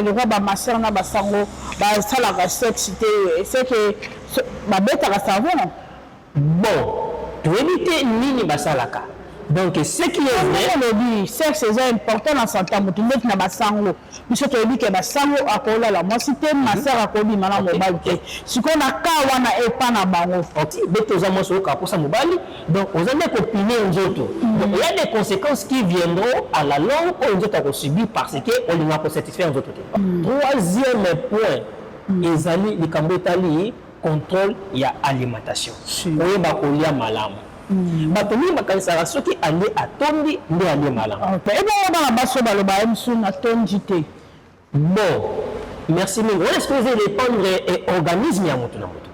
Le roi Bamasseur na basango basalaka sexité c'est que babetaka savon. Bon, tu évites nini basalaka. Donc ce qui est vrai, le sexe est important dans santé motunet na basango. Biso to ebi ke basango akola la moi cité masseur akobi mana mobile te. Siko na ka wana e pa na bango. Oti beto za moso ka posa mobali. Donc aux années copiner nzoto. Donc il y a des conséquences qui viendront à la longue on nzoto ko subir parce que on n'a pas satisfait nzoto. Troisième point, ezali likambo etali contrôle ya alimentation. Oye ba kolia malamu. Batoni bakanisaka soki ande atondi nde ande malamu. Et bon dans la basso baloba emsu na tondi te. Bon, merci mais on est supposé répondre et organismes ya moto na moto.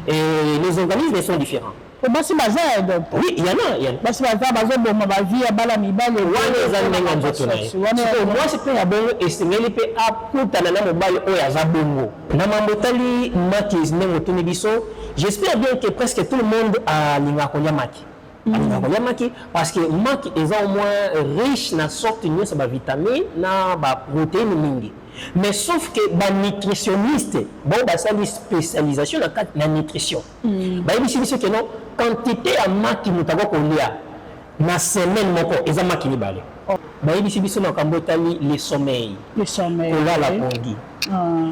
Et les organismes sont différents. Basi baza donc. Oui, il y en a. Basi baza bazo boma ba vie ya bala mibale wana zanenga nzoto na ye. Moi c'est pe ya bongo esengeli pe akutana na mobali oyo aza bongo. Na mambotali maki ne motuni biso. J'espère bien que presque tout le monde a linga konya maki. Linga konya maki parce que maki est au moins riche na sorte de sa vitamine na ba protéines mingi. Mais sauf que les nutritionnistes, bon, ça une spécialisation dans la nutrition. Bah, il dit que non, quantité à maki mutago kolia na semaine moko, ils ont maki ni balé. Bah, il dit que non, kambotali le sommeil. Le sommeil. Kola la pongi.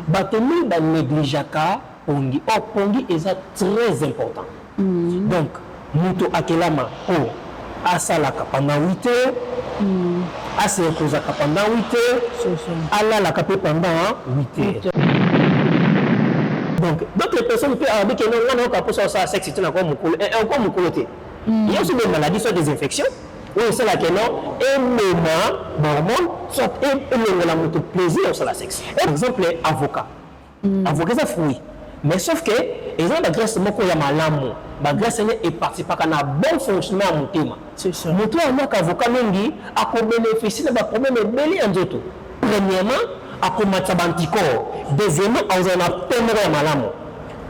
Bah, tout le monde négligaka pongi. Oh, pongi est très important. Donc, muto akelama oh, asalaka pendant 8 heures. Se reposaka pendant 8 heures, alalaka pendant 8 heures. Donc, d'autres personnes peuvent avoir que non, on a pas ça sexe, c'est encore mon coloté. Il y a aussi des maladies, soit des infections, ou c'est là que non, et même hormones, soit et la moto plaisir sur la sexe. Par exemple, avocat. Avocat, c'est fruit. Mais sauf que, ils ont la graisse moko ya malamu. La graisse est participant à un bon fonctionnement à mon thème. C'est ça. Mon tour, moi, qu'avocat Mengi, a bénéficié de problème de belé en tout. Premièrement, à combattre anticorps. Deuxièmement, à la peine de malamu.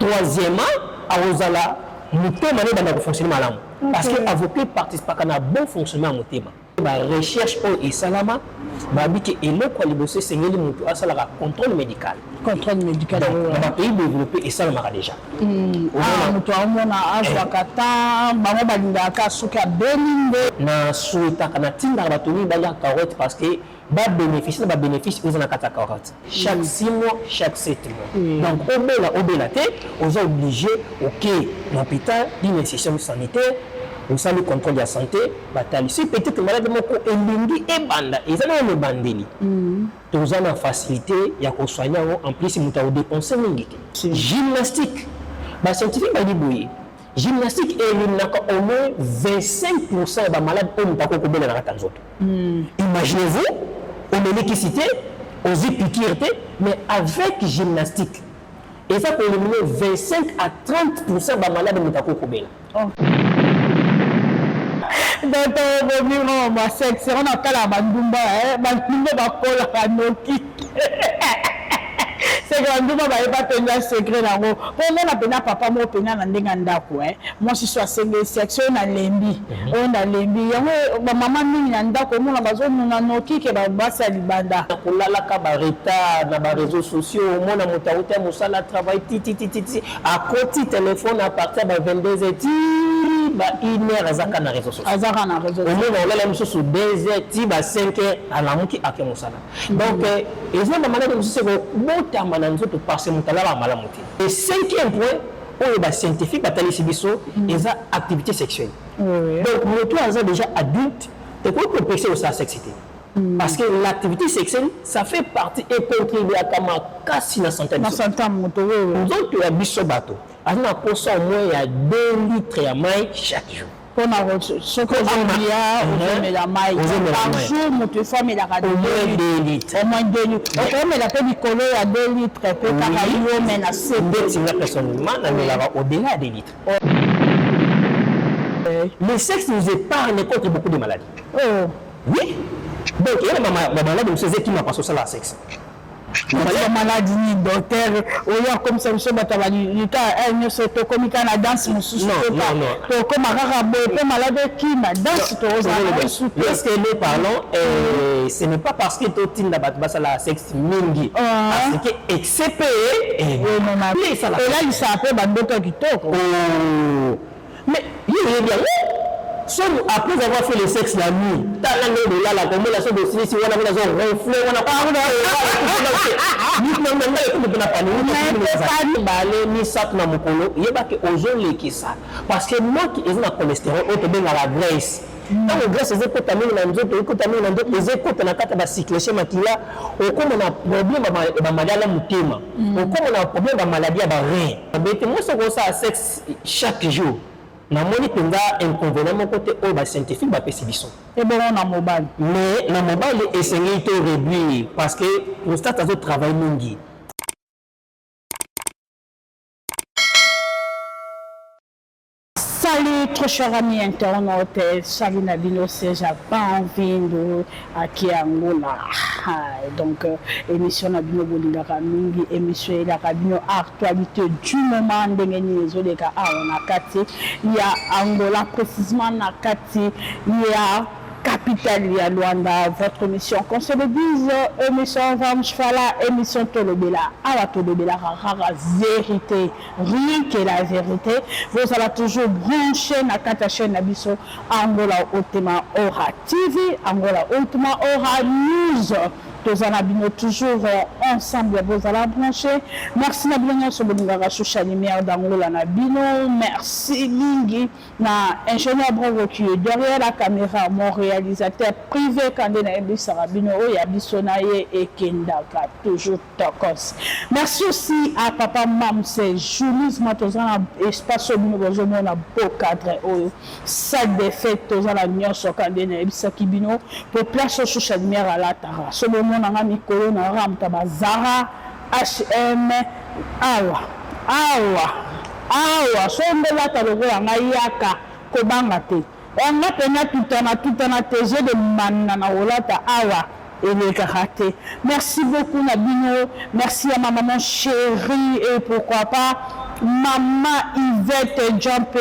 Troisièmement, à la mon thème dans le fonctionnement malamu. Parce que l'avocat participe à un bon fonctionnement à mon thème. La recherche et salama, babiki et le quoi libosser c'est le mutu à la contrôle médical. Contrôle médical. Dans les pays développés et salama déjà. Ah, mutu amona azwakata, bango balingaka suka belinde. Na souhaita kana tinda batoni baya carotte parce que ba bénéfice ba bénéfice aux anakata carotte. Chaque 6 mois, chaque 7 mois. Donc obéla té, on est obligé OK, l'hôpital d'une institution sanitaire au sein du contrôle de la santé, si peut-être malade moko elingi e banda, ils ont bandeli. Tous ont la facilité, il y a qu'on soigne en plus ils ont dépensé mingi. Gymnastique, bah scientifique bah dit gymnastique élimine au moins 25% des malades au mutako kobela na katanzoto. Imaginez-vous, on est l'électricité, on dit piqûreté, mais avec gymnastique, et ça peut éliminer 25 à 30% des malades au mutako kobela. Donc, on va sexe, on a qu'à la bandumba, bandumba va coller à Noki. C'est que bandumba va pas tenir un secret là-haut. Pour moi, on a peine papa, moi, peine à l'endengandako. Moi, si je suis sexe, on a lembi. On a lembi. Ma maman, nous, n'andako, on a besoin de Noki qui va basser à l'ibanda. On a la cabareta, dans les réseaux sociaux, on a monté au musala, travail, titi. À côté téléphone, à partir de 22 études. Une heure azaka na réseau social. Azaka na réseau social. On a la même chose sur 2 heures, tiba 5 heures à la muki à Kemosala. Donc, ils ont demandé de nous dire que bon terme na nzoto parce que mutala ba mala muti. Et 5e point, on est scientifique batali sibiso, ils ont activité sexuelle. Donc, mon toi est déjà adulte, et quoi qu'on peut au sa sexité. Parce que l'activité sexuelle, ça fait partie et contribue à ta casse na santé. Na santé moto. Donc, tu as biso bateau. Alors, pour ça, au moins, il y a 2 litres de maille chaque jour. Pour ce que j'aime bien, on la maille. Par jour, notre femme, elle a au moins 2 litres. Au moins 2 litres. On a fait du colo à 2 litres. Peut-être qu'on a assez de personnellement, on a au-delà des litres. Le sexe nous épargne contre beaucoup de maladies. Oui. Donc, il y a ma maladie, je sais qui m'a passé ça, la sexe. maladie ni docteur oyo comme ça so bataba lika enyo so to komika na danse mususu to koma kaka bote malade qui na danse to parce que les parlons ce n'est pas parce que to tinda bat la sexe mingi parce que excepté et là il s'appelle bandoto kitoko mais il est bien après avoir fait le sexe la nuit, t'as la comme la chose de si on a la zone ronflée, on a pas parce que moi qui ai un cholestérol, on te donne la graisse. Dans la graisse, les écoutes amènent dans d'autres, écoutes amènent dans d'autres, les écoutes na kata ba cycle chez Makila, au comme on a problème ba maladie à mutema, au comme on a problème ba maladie à ba rein. Mais moi c'est ça sexe chaque jour. Na moni penga inconvénient mon côté au bas scientifique ba pesibiso et bon on a mobile mais na mobile essayer de réduire parce que prostate a travail mingi. Salut, très chers amis internautes, salut Nabino, c'est j'ai pas envie de qui Angola. Donc émission Nabino Bolingaka mingi, émission la Nabino actualité du moment ndengeni ezoleka on a kati il y a Angola précisément na kati il y a capitale il y a Luanda votre émission qu'on se le dise émission Vamchfala émission Tolobela à la Tolobela rara vérité rien que la vérité vous allez toujours brancher na kata chaîne Nabiso Angola Ultima Ora TV Angola Ultima Ora News tous en abino toujours ensemble vous allez brancher merci Nabino sur le social lumière d'Angola Nabino merci Lingi na ingénieur Bravo qui est derrière la caméra mon réalisateur privé Kandena Ebisa Rabino Yabisonaye et Kendaka toujours tokos merci aussi à papa mam c'est Julie Matozana espace bino bozomo na beau cadre salle de fête tozala nyonso Kandena Ebisa Kibino pour place social lumière à la tara so mon anga mikolo na ramta bazara HM awa so mbela taloko anga yaka kobanga te anga pena tutana TG de manna na olata awa et merci beaucoup Nabino, merci à ma maman chérie et pourquoi pas maman Yvette Jumpé,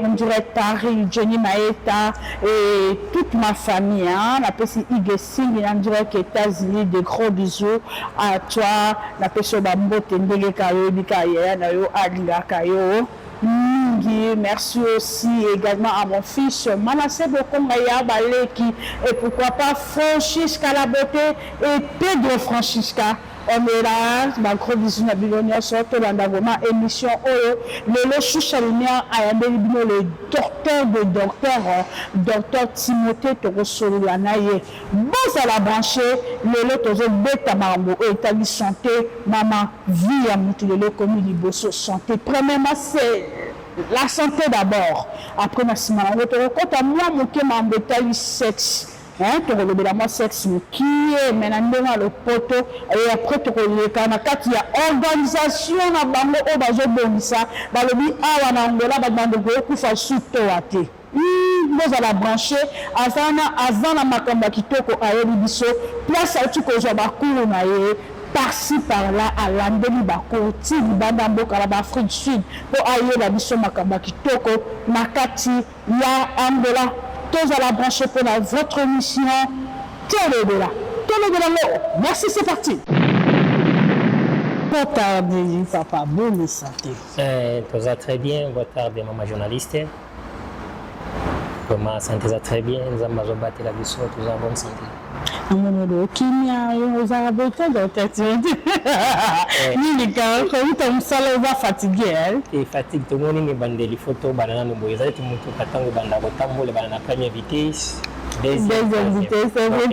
on dirait Tari, Jenny Maeta et toute ma famille, la petite Igesing, on dirait que États-Unis, de gros bisous à toi, la petite Bambo Tendege Kayo, Bikaya, Nayo, Adinga Kayo. Merci aussi également à mon fils Manassé Bokomaya Baleki et pourquoi pas Francisca La Beauté et Pedro Francisca. On est là, ma gros bisous na Bilonia sorte l'andagoma émission le Chouchalimia a le docteur docteur Timothée Torosolo Lanaye. Bon à la brancher le tozo beta mambo établi santé maman vie à mutilé comme il bosso santé. Premièrement c'est la santé d'abord. Après ma semaine on compte à moi mon que mambo établi sexe. Tu relèves moi sexe qui est maintenant le poteau et après tu relèves quand il y a organisation na bango au bazo bonisa balobi awa na Angola bando ko fa suto ate nous allons brancher azana makamba kitoko ayebi biso place à tu ko zo ba kulu na ye par-ci par-là à l'andeli bako ti banda mboka la Afrique du Sud pour ayer la biso makamba kitoko makati ya Angola. Tous à la brancher pour votre émission Tolobela. Merci, c'est parti. Bonne tarde, papa. Bonne santé. Tout va très bien. Bonne tarde, maman journaliste. Comment santé ça très bien. Nous avons battu la vie sur tous en bonne santé. Amono kimia yo za bote do tete. Ni ka ko uta msala va fatigué. Et fatigue tout le monde ni bandeli photo banana no boyeza tout mutu katango banda ko tambole banana première vitesse. Deuxième vitesse, c'est vrai.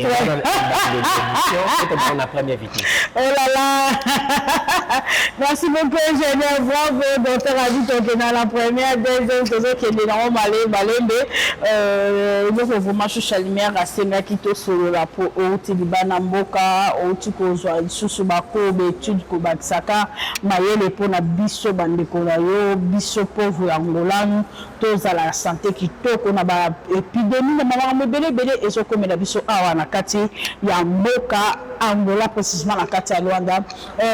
La première vitesse. Oh là là. Merci beaucoup, ingénieur. Bravo, docteur Adito, qui est dans la première, deuxième, qui est dans le donc, vraiment, je suis lumière à Senga qui te solo la peau, au Tilibana Mboka, au Tikozo, Susubako, Betud, Kobatsaka, Maye, le pont à Bisso, Bandekolayo, Bisso, pauvre Angolan, tous à la santé qui toque, on a épidémie, de maman, me ebele ezokomela biso awa na kati ya mboka Angola précisément na kati ya Luanda.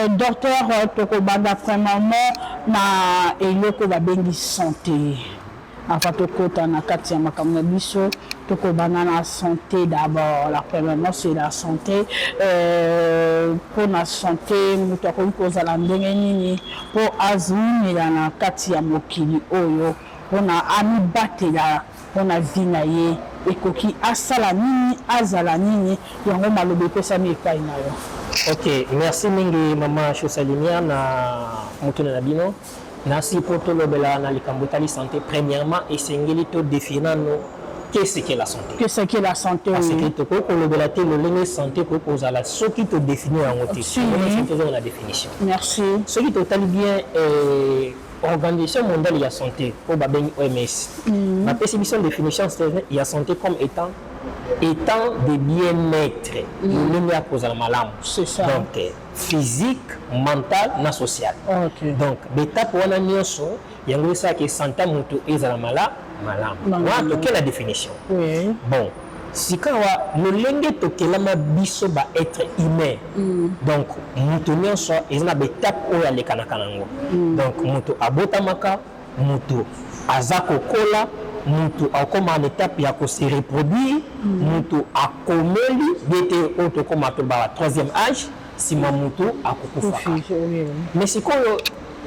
Docteur tokobanda premièrement na eloko babengi santé. Avant tokota na kati ya makambo na biso tokobanda na santé d'abord. La premièrement c'est la santé. Pour la santé mutu akoki kozala ndenge nini po azumela na kati ya mokili oyo pona amibatela pona vie na ye ekoki asala nini azala nini yango maloba epesami epai na yo. Ok, merci mingi Mama Chosalimière na mutuna na bino. Merci pour tout le bela na likambo tali santé. Premièrement, esengeli to définir qu'est-ce que la santé. Qu'est-ce que la santé? Parce que to ko le bela te le lingue santé ko kozala ce qui te définit en ôté. C'est la définition. Merci. Ce qui total bien Organisation mondiale de la santé pour babeng OMS. La définition c'est la santé comme étant de bien-être. C'est ça. Donc physique, mental, na social. Okay. Donc l'étape où on a mis ça, il y a ça qui santé mutu ezala malam. Voilà quelle la définition. Oui. Bon. Si quand nous lengue to kelama biso ba être humain. Donc mutu nyonso ezana betape oyo alekana kanango. Donc mutu abotamaka, mutu azako kola, mutu akoma en étape ya ko se reproduire, mutu akomeli bete auto koma to ba troisième âge, si mutu akokufa. Mais si koyo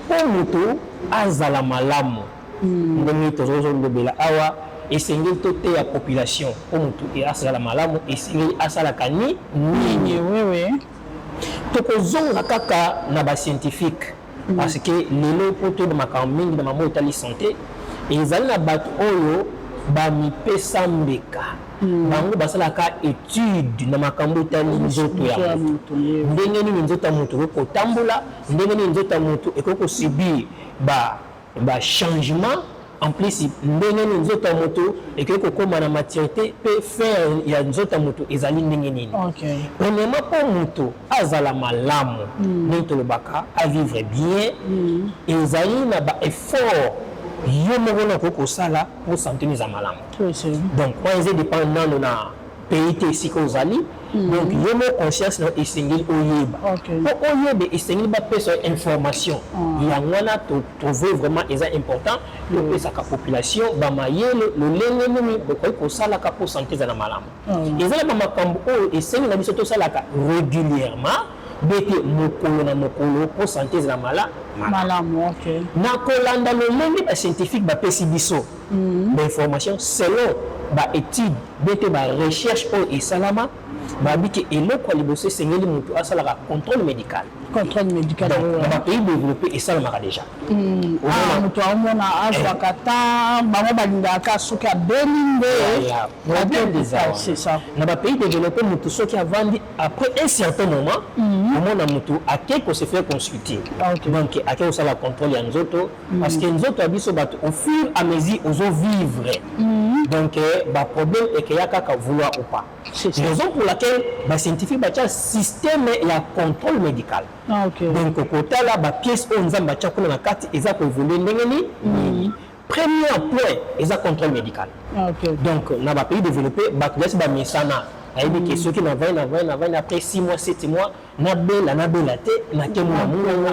po mutu azala malamu. Ndenge tozozo lobela awa esengeli tote ya population omutu e asala malamu esengeli asala kani nini oui tokozonga kaka na ba scientifique parce que lelo poto de makambo mingi na makambo etali santé ezali na bato oyo bamipesa mbeka bango basalaka étude na makambo etali nzoto ya mutu ndenge nini nzoto ya mutu ekotambola ndenge nini nzoto ya mutu ekokosubir ba changement. En plus, ndenge ni nzoto moto et que kokoma na maturité peut faire ya nzoto moto ezali ndenge nini. Okay. Premièrement pour moto azala malamu nito lobaka à vivre bien ezali na ba effort yo moko na ko sala pour santé ni za malamu. Donc quand ils dépendant na pays te siko ozali donc yo mo conscience na esengeli oyeba. Pour oyeba esengeli ba pesa information. Ya ngwana to trouver vraiment eza important le pesa ka population ba mayele le lenge nini ko sala ka pour santé za na malamu. Ezala ba makambo o esengeli na biso to sala ka régulièrement bete mokolo na mokolo pour santé za na malamu. OK. Na kolanda le lenge ba scientifique ba pesi biso d'information selon ba étude bete ba recherche o esalama babi ke eloko liboso sengeli mutu asala ka contrôle médical. Contrôle médical dans les pays développés et ça le marra déjà. Mutu amona azwakata bango balingaka soki abelinde c'est ça. Dans les pays développés mutu soki avandi après un certain moment omona mutu akeko se faire consulter. Donc akeko sala contrôle ya nzoto parce que nzoto abiso bato au fur et à mesure ozo vivre. Donc ba problème est que yaka ka vouloir ou pas. C'est raison pour laquelle ba scientifique ba système ya contrôle médical. Donc kota la ba pièce on nzamba tia kuna na kati eza ko évoluer ndenge ni premier point eza contrôle médical. Donc na ba pays développé ba classe ba misana ayebi ke ceux qui na 20 après 6 mois 7 mois na bela te na kemo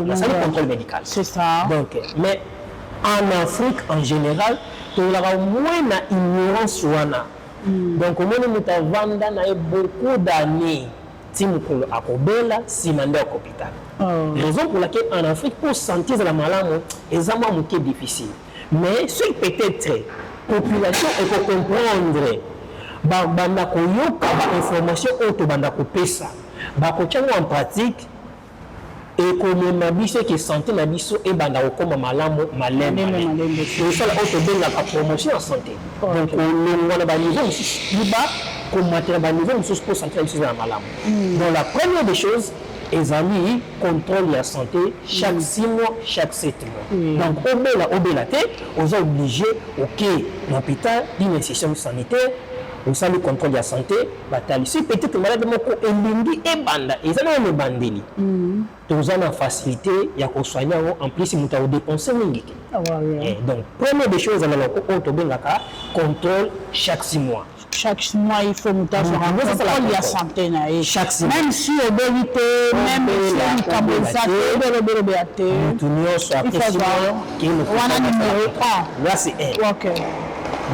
na ça le contrôle médical. C'est ça. Donc mais en Afrique en général to la moins na ignorance wana. Donc au moins muta vanda na beaucoup d'années timukolo akobela simande au hôpital. Raison pour laquelle en Afrique pour sentir la maladie extrêmement difficile. Mais ce peut-être population et pour comprendre banda ko yoka ba information auto banda ko pesa ba ko tchango en pratique et comme ma biso qui santé na biso et banda ko koma malamu malem et ça la auto benga ka promotion en santé. Donc on ngona ba niveau liba ko matériel ba niveau pour santé na malamu. Donc la première des choses ezali contrôle la santé chaque 6 mois, chaque 7 mois. Donc obela te aux obligé OK l'hôpital d'une institution sanitaire au sein du contrôle de la santé batali si peut-être malade moko elingi e banda ezana le bandeli tozana facilité ya ko soigner en plus muta o dépenser mingi. Donc première des choses alors ko to bengaka contrôle chaque 6 mois. chaque mois il faut monter sur un contrôle de santé na chaque semaine même si obésité même si wana numéro 1 là c'est un. OK.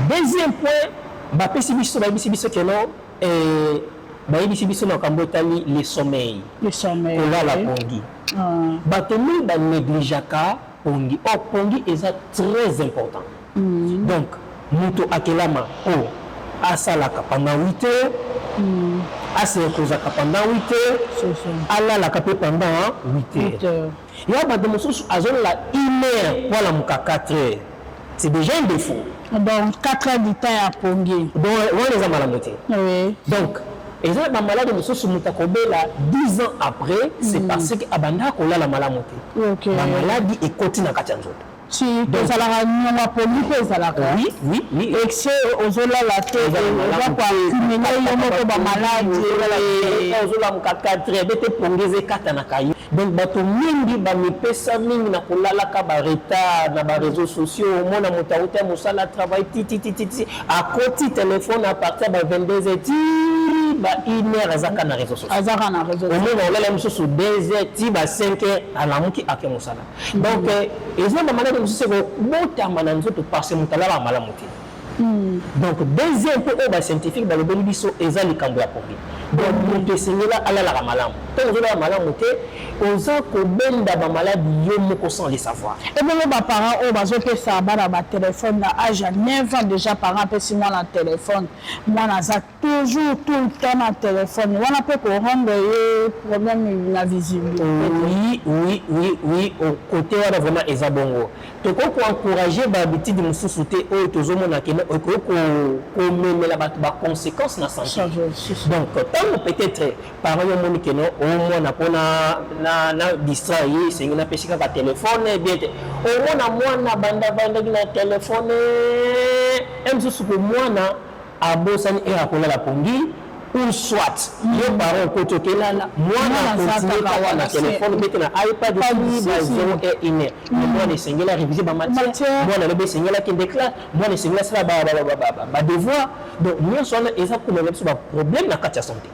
Deuxième point bapesi biso que non bayebisi biso na kambo etali le sommeil kolala pongi bato mingi banégligeaka pongi. Or pongi eza très important. Donc moto akelama o asalaka pendant 8 heures asereposaka pendant 8 heures alalaka mpe pendant 8 heures. Ya bato mosusu azolela 1 heure po alamuka 4 heures. C'est déjà un défaut. Donc 4 heures du temps à pongi. Donc on les a mal à monter. Oui. Donc et ça la maladie de source mutakobela 10 ans après c'est parce que abanda kola la maladie. OK. La maladie est continue à katyanzo. Si donc la nyonga pongi ko ezalaka. Oui. Excès ozola la tête eza kwa kumenya yo moko ba maladie ozola muka 4 heures bete pongeze kata na kayo. Donc bato mingi ba mipesa mingi na kolala ka ba retard na ba réseaux sociaux mona mutauta musala travail titi à côté téléphone à partir de 22h ba 1h azaka na réseaux sociaux omona olala mususu 2h ti ba 5h alamuki ake musala. Donc ezona ba malade mususu ko botama na nzoto parce mutala ba malamuki. Donc deuxième point ba scientifique ba lobeli biso eza likambo ya pongi. Donc moto esengela alala la malamu to ozola malamu te oza kobenda ba malade yo moko sans le savoir. Et bien les parents au bazopesa bana ba téléphone na âge 9 ans déjà parents pesi moi na téléphone moi na za toujours tout le temps na téléphone wana peut ko rendre problème na visibilité. Oui au côté wana vraiment eza bongo to ko encourager ba habitude mususu te o tozomona kena ko memela ba conséquences na santé. Donc peut-être par exemple moni keno au moins na distraire c'est na pesika ba téléphone bien au moins na banda na téléphone emsusu ko mwana abosani era kola la pongi ou soit yo parents koto kelala mwana continue na téléphone bete na iPad ni ba 0 et 1 heure mwana sengela réviser ba matière mwana lobe sengela ki déclare mwana sengela sala ba devoir. Donc nous sommes exactement sur problème na kati ya santé.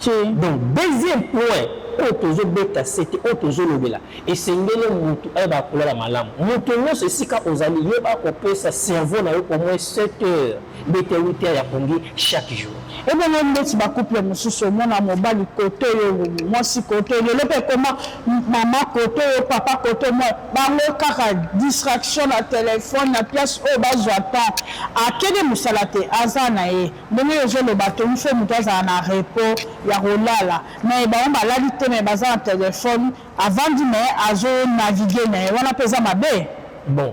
Donc deuxième point otozobeta c'était otozolobela esengele mutu eba kolala malamu mutu nyonso esika ozali yeba kopesa cerveau na yo au moins 7 heures bete 8 heures ya pongi chaque jour. Et bien même si ba couple mususu mona mobali côté yo moi si côté yo le comment maman côté yo papa côté moi bango kaka distraction na téléphone na pièce o bazwa temps akede musalate azana e bongo yo le bateau il faut mutaza na repos ya rolala mais ba on maladi te mais baza na téléphone avant de mais azo naviguer na wana pesa mabe. Bon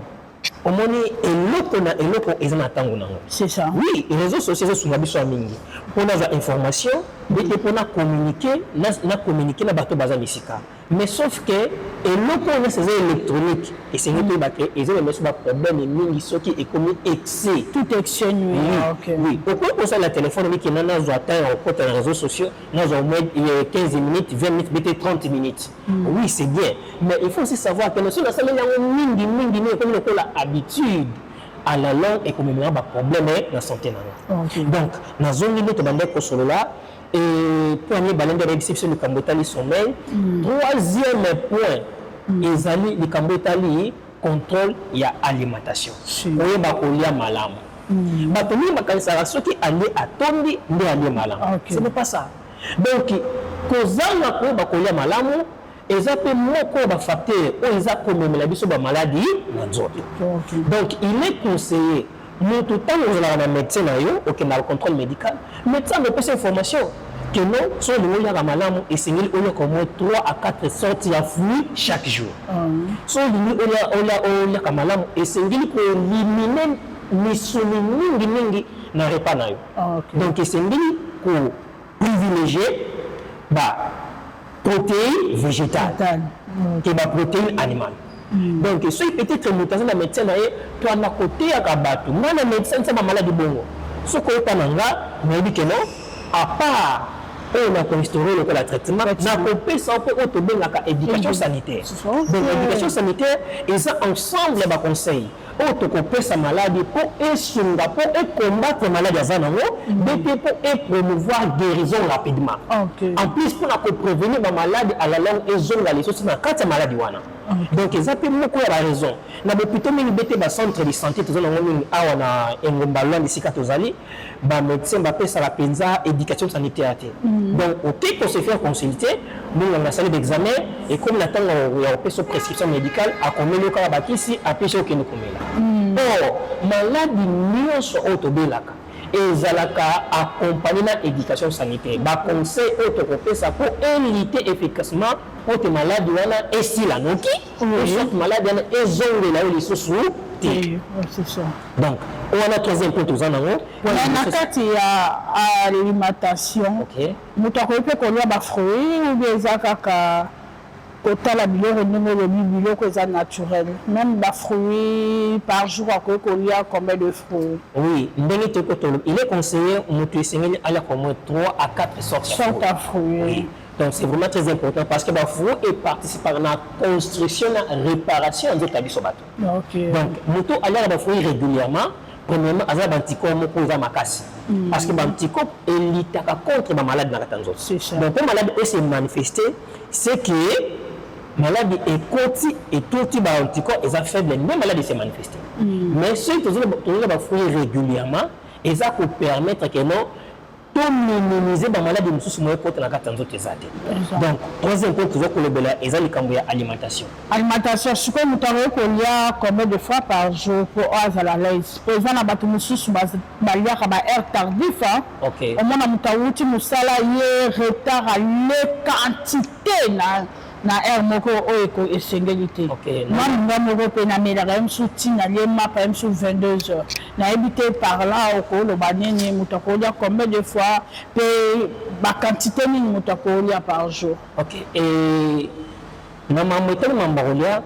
omoni eloko eza na tango nango. C'est ça. Oui, les réseaux sociaux sont biso mingi pona za information bete pona communiquer na communiquer na bato baza misika. Mais sauf que eloko na ces électroniques et c'est que baké ezé mais sur ba problème mingi soki et comme excès tout excès nuit. OK. Oui, pourquoi ça la téléphone mais qui na zo atteindre au côté des réseaux sociaux na zo 15 minutes 20 minutes bete 30 minutes. Oui, c'est bien, mais il faut aussi savoir que nous sommes mingi comme la habitude à la longue et comme il y a des problèmes de la santé. Donc, dans la zone de la et pour aller balayer de réception du Cambotali sommeil. Troisième point, les amis du Cambotali contrôle y a alimentation. Oui, bah on y a malam. Bah pour nous, bah ça ceux qui allaient à tomber, mais allaient malam. Ce n'est pas ça. Donc, causant la bah on y a malam. Eza pe moko ba facteur o eza komemela biso ba maladie na nzoto. Donc il est conseillé tout temps on a un médecin na yo OK na contrôle médical médecin me pose information que non so le ya malamu et singil o ya comme 3 à 4 sorties de fruits chaque jour. So le ya malamu et singil ko éliminer misuni mingi na repas na yo. Donc singil ko privilégier ba protéines végétales qui est la protéine animale. Donc, si peut-être mutation de médecin, tu as un côté à Kabatou. Moi, le médecin, c'est ma maladie bongo. Ce qu'on peut mais dit que non, à part on a cholestérol ou le traitement, on a coupé ça pour l'éducation sanitaire. Donc, l'éducation sanitaire, ils ont ensemble les conseils. sa maladie pour combattre la maladie à Zanango, pour promouvoir guérison rapidement. En plus, pour prévenir la maladie à la langue et zone la leçon, c'est quand maladie wana. Donc, ils appellent beaucoup la raison. Na plutôt même bête ba centre de santé tous on a on ngombalon ici katozali ba médecin ba pesa la penza éducation sanitaire. Donc, OK pour se faire consulter, nous on a salle d'examen et comme la temps on a pesa prescription médicale à combien le cas ba kisi a pesa au keno komela. Or, maladie nyonso autobelaka ezalaka accompagné na éducation sanitaire. Ba conseil autopesa pour éviter efficacement pour malade wana esila noki ou malade wana ezonge la liso sous c'est ça. Donc on a troisième point aux anango na kati ya alimentation mutako pe ko lia ba fruits ou bien zakaka kotala biloko ndenge lobi biloko eza naturel même ba fruits par jour ko lia combien de fruits? Oui, ndenge te ko il est conseillé mutu esengeli ala au moins 3 à 4 sortes de fruits. Oui. Donc c'est vraiment très important parce que les fruits participent à la construction et la réparation de l'habitat. Donc, nous allons les fruits régulièrement. Premièrement, il y a des anticorps parce que les anticorps élitent contre les maladies dans la tanzone. Donc, pour les maladies se manifester, c'est que la maladie est courte et tout type d'anticorps est faible. Les maladies se manifester. Mais ceux qui ont les fruits régulièrement, ils peuvent permettre que non. Pour minimiser la maladie de la donc, troisième point, toujours pour le bel et alimentation. Alimentation, ce que nous avons combien de fois par jour pour la l'aise. Pour les gens qui ont air tardif, au moins, nous avons retard à la quantité. Na air moko oeko esengeli moi moko pe na melaka msuti na lema pa msu 22h na habité par là oko lo banene mutakolia combien de fois pe ba quantité ni mutakolia par jour. OK, et na mamoto mambarolia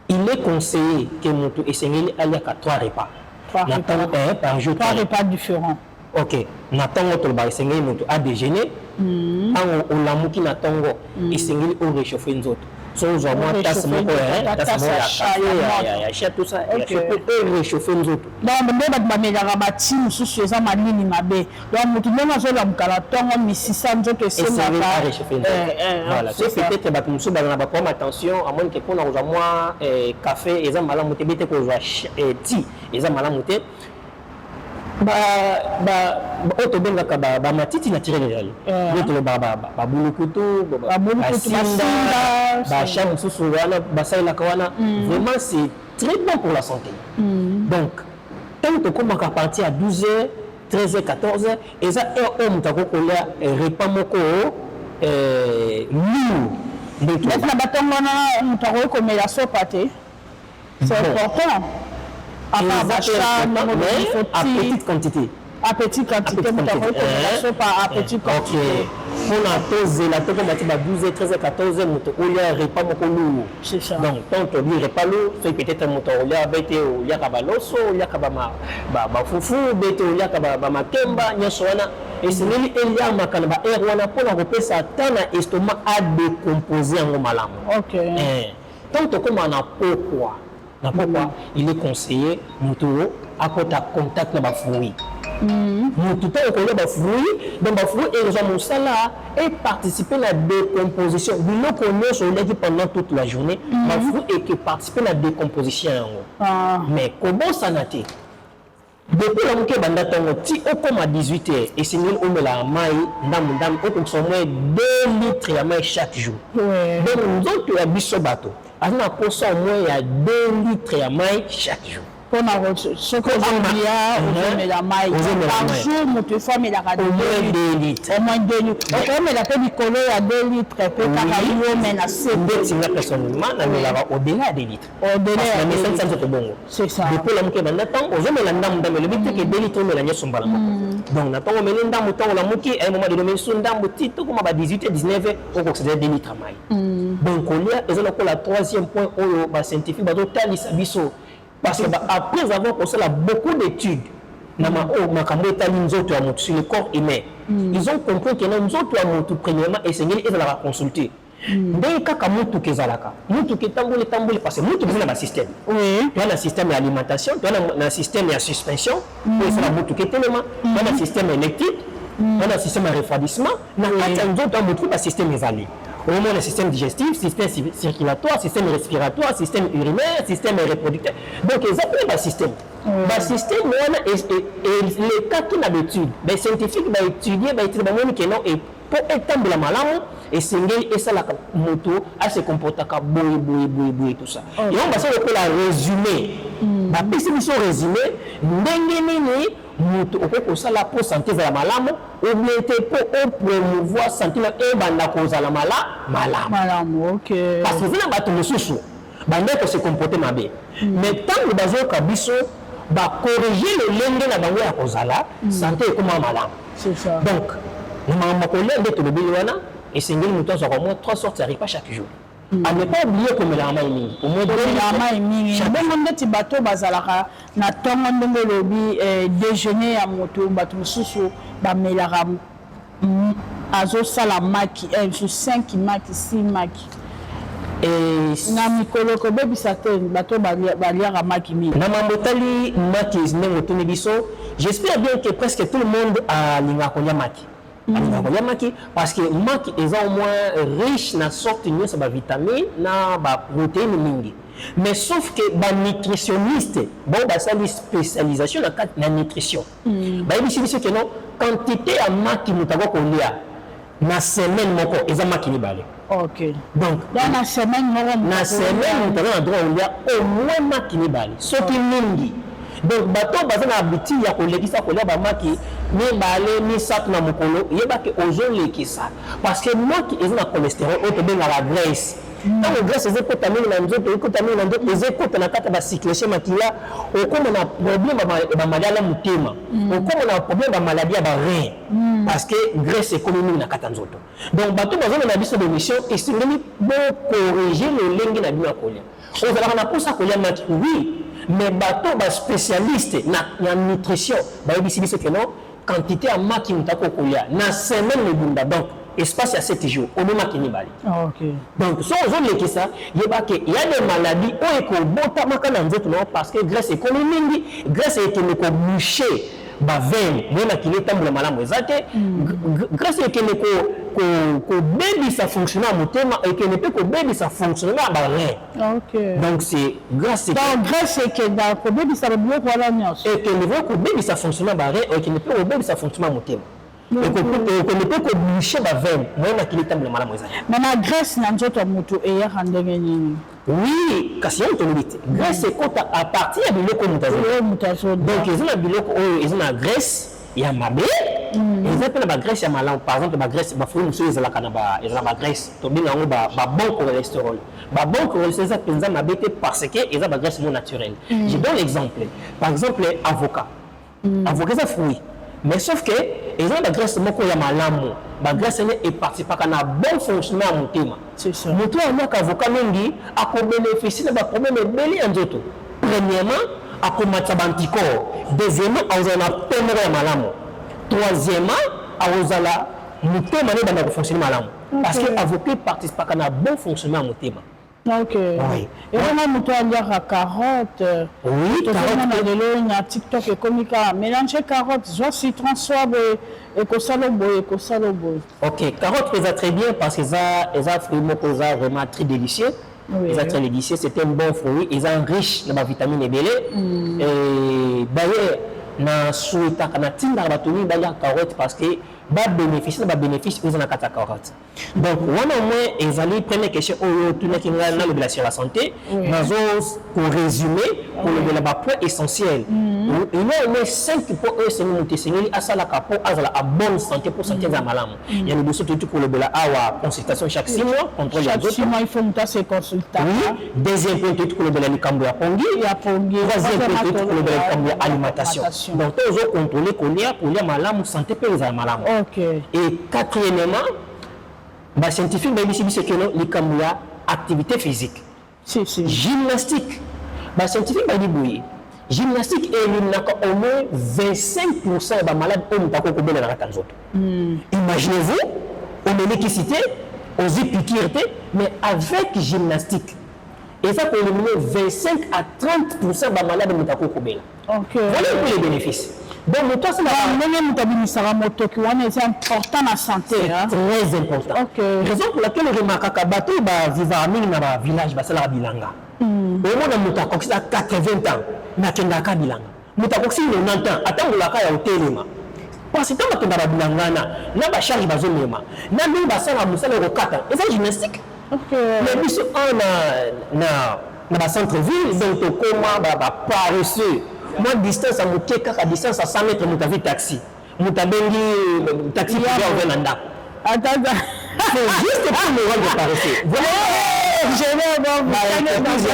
il est conseillé que mutu esengeli alia ka 3 repas par jour, 3 repas différents. OK, natango to ba esengeli mutu a déjeuner on la muki na tongo esengeli au réchauffer nzoto so zo moi tasse moko tasse ya chat tout ça et réchauffer nzoto donc ndeba bamelaka bati mususu eza malini mabe donc mutu ndenge azola mukala tongo misisa nzoto esemaka réchauffer nzoto voilà c'est peut-être ba mususu bana ba prendre attention à moins que pour na zo moi café eza malamu te bete ko zo ti eza malamu te auto bengaka ba matiti naturel yeto ba bulukutu ba cham susu wana ba saila kawana vraiment c'est très bon pour la santé. Donc tant que comme à partir à 12h 13h 14h et ça est homme ta ko kolia repas moko donc na batongo na mutako ko mela sopate c'est important. À petite quantité. À petite quantité, à petite quantité. On a posé la tête à 12h, 13h, 14h, on a repas lourd. C'est ça. Donc, tant que le repas lourd, c'est peut-être un moteur, il y a il y a kabaloso, il y a kabama foufou, il y a kabama kemba, il y a soana. Et c'est lui, il y a ma kanaba, et on a pour la repère ça, tant un estomac à décomposer en malam. OK. Tant que comme on a pourquoi? Pourquoi il est conseillé mutuo akota contact na ba fruits. Mututo okole ba fruits, donc ba fruits et les musala et participer à la décomposition. Bilo connaît sur les pendant toute la journée, ba fruits et qui participer à la décomposition. Mais comment ça n'a été? Depuis la moquette banda tongo ti au comme à 18h et c'est nul on la maille ndam au consommer 2 litres à maille chaque jour. Donc nous autres la biso bateau. On a consommé au moins il y a 2 litres à maille chaque jour. On a ce que on met la maille par jour nous fois mais la radio au moins 2 litres. Au moins 2 litres. On met la peine colo à 2 litres peut carrément mais na c'est personnellement on l'a au-delà des litres. Au-delà mais ça c'est bon. C'est ça. Depuis la moquette banda tongo on met la ndam le but que 2 litres mais la nya sombala. Donc na tongo mais ndam tongo la moquette à un moment donné son ndam tito comme à 18h 19h on considère 2 litres à maille. Donc on y a et la troisième point au scientifique ba totali sabiso. Parce que après avoir constaté beaucoup d'études sur le corps humain, ils ont compris que nous autres, premièrement, essayer et la consulter. ndenge kaka mutuka ezalaka mutuka etamboli parce que mutuka eza na basystème toa na système ya alimentation toa na système ya suspension po esala mutuka etelema toa na système électrique toa na système ya refroidissement na kati ya nzoto ya mutuka basystème ezali au moins le système digestif, système circulatoire, système respiratoire, système urinaire, système reproducteur. Donc, ils appellent le système. Le système, les cas qui l'habitude, les scientifiques vont étudier, et pour étendre la maladie, et single, et ça, la moto, elle se comporte comme boui, tout ça. Et on va se la résumer. La définition résumée, moto okosala pour santé za malamu ou bien pour promouvoir santé et banda kozala malamu OK parce que zina bato mosusu banda ko se comporter mabe mais tant que bazo kabiso ba corriger le lenge na bango ya kozala santé comme malamu c'est ça donc na mama ko lende to bebi wana et singeli moto zo ko 3 sortes de repas chaque jour. À ne pas oublier que la main est mingi. Au moins, la main est mingi. Bon, on dit bateau bazalaka na tongo ndongo lobi déjeuner à moto bateau susu ba melara azo sala maki 1 sur 5 maki 6 maki. Et na mikolo ko bebi saten bateau baliara maki mingi. Na mambotali maki ndongo tuni biso. J'espère bien que presque tout le monde a linga konya maki. Parce que maki est au moins riche dans sorte de vitamines, na protéines mingi. Mais sauf que les nutritionnistes, bon, ça une spécialisation dans la nutrition. Bah, ici, c'est que non, quantité à maki mutago qu'on y a, na semaine moko, ils ont maki ni balé. Ok. Donc, dans la semaine, na semaine mutago na droit on y a au moins maki ni balé. Ce qui mingi. Donc, bateau basé na habitude ya kolekisa kolia ba maki ni balé ni sat na mokolo yeba ke ozo lekisa parce que maki eza na cholestérol o to benga la graisse. Dans le graisse eza kotamine na nzoto kotamine na nzoto eza kotana kata ba cyclation makila o comme na problème ba maladie ya mutema o comme na problème ba maladie ya ba rein parce que graisse économique na kata nzoto. Donc bateau basé na biso de mission et c'est même bon corriger le lengi na bima kolia. On va na posa kolia maki oui. Mais bateau ba spécialiste na nutrition ba yebisi biso que non quantité à maki mutako kolia na semaine le bunda donc espace à 7 jours on est maki ni bali. OK. Donc so on le que ça yeba que il y a des maladies o ko bota makana nzoto non parce que graisse économique graisse est ko boucher ba veine mona kileta mbula malamu ezate graisse est ko baby ça fonctionne à motema et que ne peut que baby ça fonctionne à ba rein. OK. Donc c'est graisse donc graisse que dans ko baby ça bien voilà nyos et que ne veut que baby ça fonctionne à ba rein et que ne peut que baby ça fonctionne à motema et que ne peut que boucher ba veine mona kileta mbula malamu ezate. Mana graisse na nzoto mutu e ya handenge nini. Oui, kasi on te le dit. Graisse est à partir de biloko mutazo. Donc ils ont la biloko ils ont la graisse ya mabe. Ils appellent la graisse ya malan. Par exemple la graisse ba fruit monsieur ezala kana ba ezala ba graisse. To binga ngo ba bon cholestérol. Ba bon cholestérol ça penza mabe parce que ezala ba graisse non naturelle. Je donne l'exemple. Par exemple avocat. Avocat c'est fruit. Mais sauf que ils ont la graisse moko ya malamu. Ba graisse est participe à bon fonctionnement à motema. C'est ça. Moto a avocat mingi a ko bénéficier de ba problème beli nzoto. Premièrement, a ko matcha anticorps. Deuxièmement, a ozana pemere ya malamu. Troisièmement, a ozala motema ne banda ko fonctionner malamu. Parce que avocat participe à bon fonctionnement à motema. OK. Oui. Et on a muto à carotte. Oui, carotte. Na TikTok et comica mélanger carotte, genre citron sobe et kosalobo. OK, carotte c'est très bien parce que ça fruit mokoza vraiment très délicieux. Oui, très délicieux, c'est un bon fruit, ils sont riches dans la vitamine B. Et d'ailleurs na souita kana tinda batuni baya carotte parce que ba bénéfice ils ont la carotte. Donc on a moins ezali première question tout na kinga na le sur la santé nazo pour résumer pour le ba point essentiel. Il y a au 5 points essentiels à sala kapo azala à bonne santé pour santé za malamu. Il y a le dossier tout pour le bela awa consultation chaque 6 mois contrôle chaque 6 mois il faut monter se consulter. Oui, deuxième point tout pour le bela likambo ya pongi, troisième point tout pour le bela likambo ya alimentation. Donc tous autres contrôler pour les malamu santé pour les malamu. OK. Et quatrièmement, les scientifiques ont dit que les activité physique. Si. Gymnastique. Les scientifiques ont dit que gymnastique élimine au moins 25% des malades qui ont été Imaginez-vous, on est l'électricité, oser piquer, mais avec gymnastique. Et ça peut éliminer 25 à 30% de malades de Moutako Kobela. Voilà un peu les bénéfices. Donc, toi, c'est important dans la santé. Très important. Raison pour laquelle le remarque bateau vivre à un village, c'est la bilanga. Au moins, Moutako, c'est à 80 ans, n'a qu'un bilanga. Moutako, c'est 90 ans, attends, vous l'avez au téléma. Parce que quand on a bilanga, n'a pas charge de zone, n'a même pas ça, le recata. Et c'est gymnastique. Mais puis, on a centre-ville, donc, comment paresseux. Moi, distance à Mouteka, à distance à 100 mètres, Moutavi taxi. Moutabengi, taxi pour aller en Anda. Attends, c'est juste pour me rendre paresseux. Voilà. Je vais avoir un taxi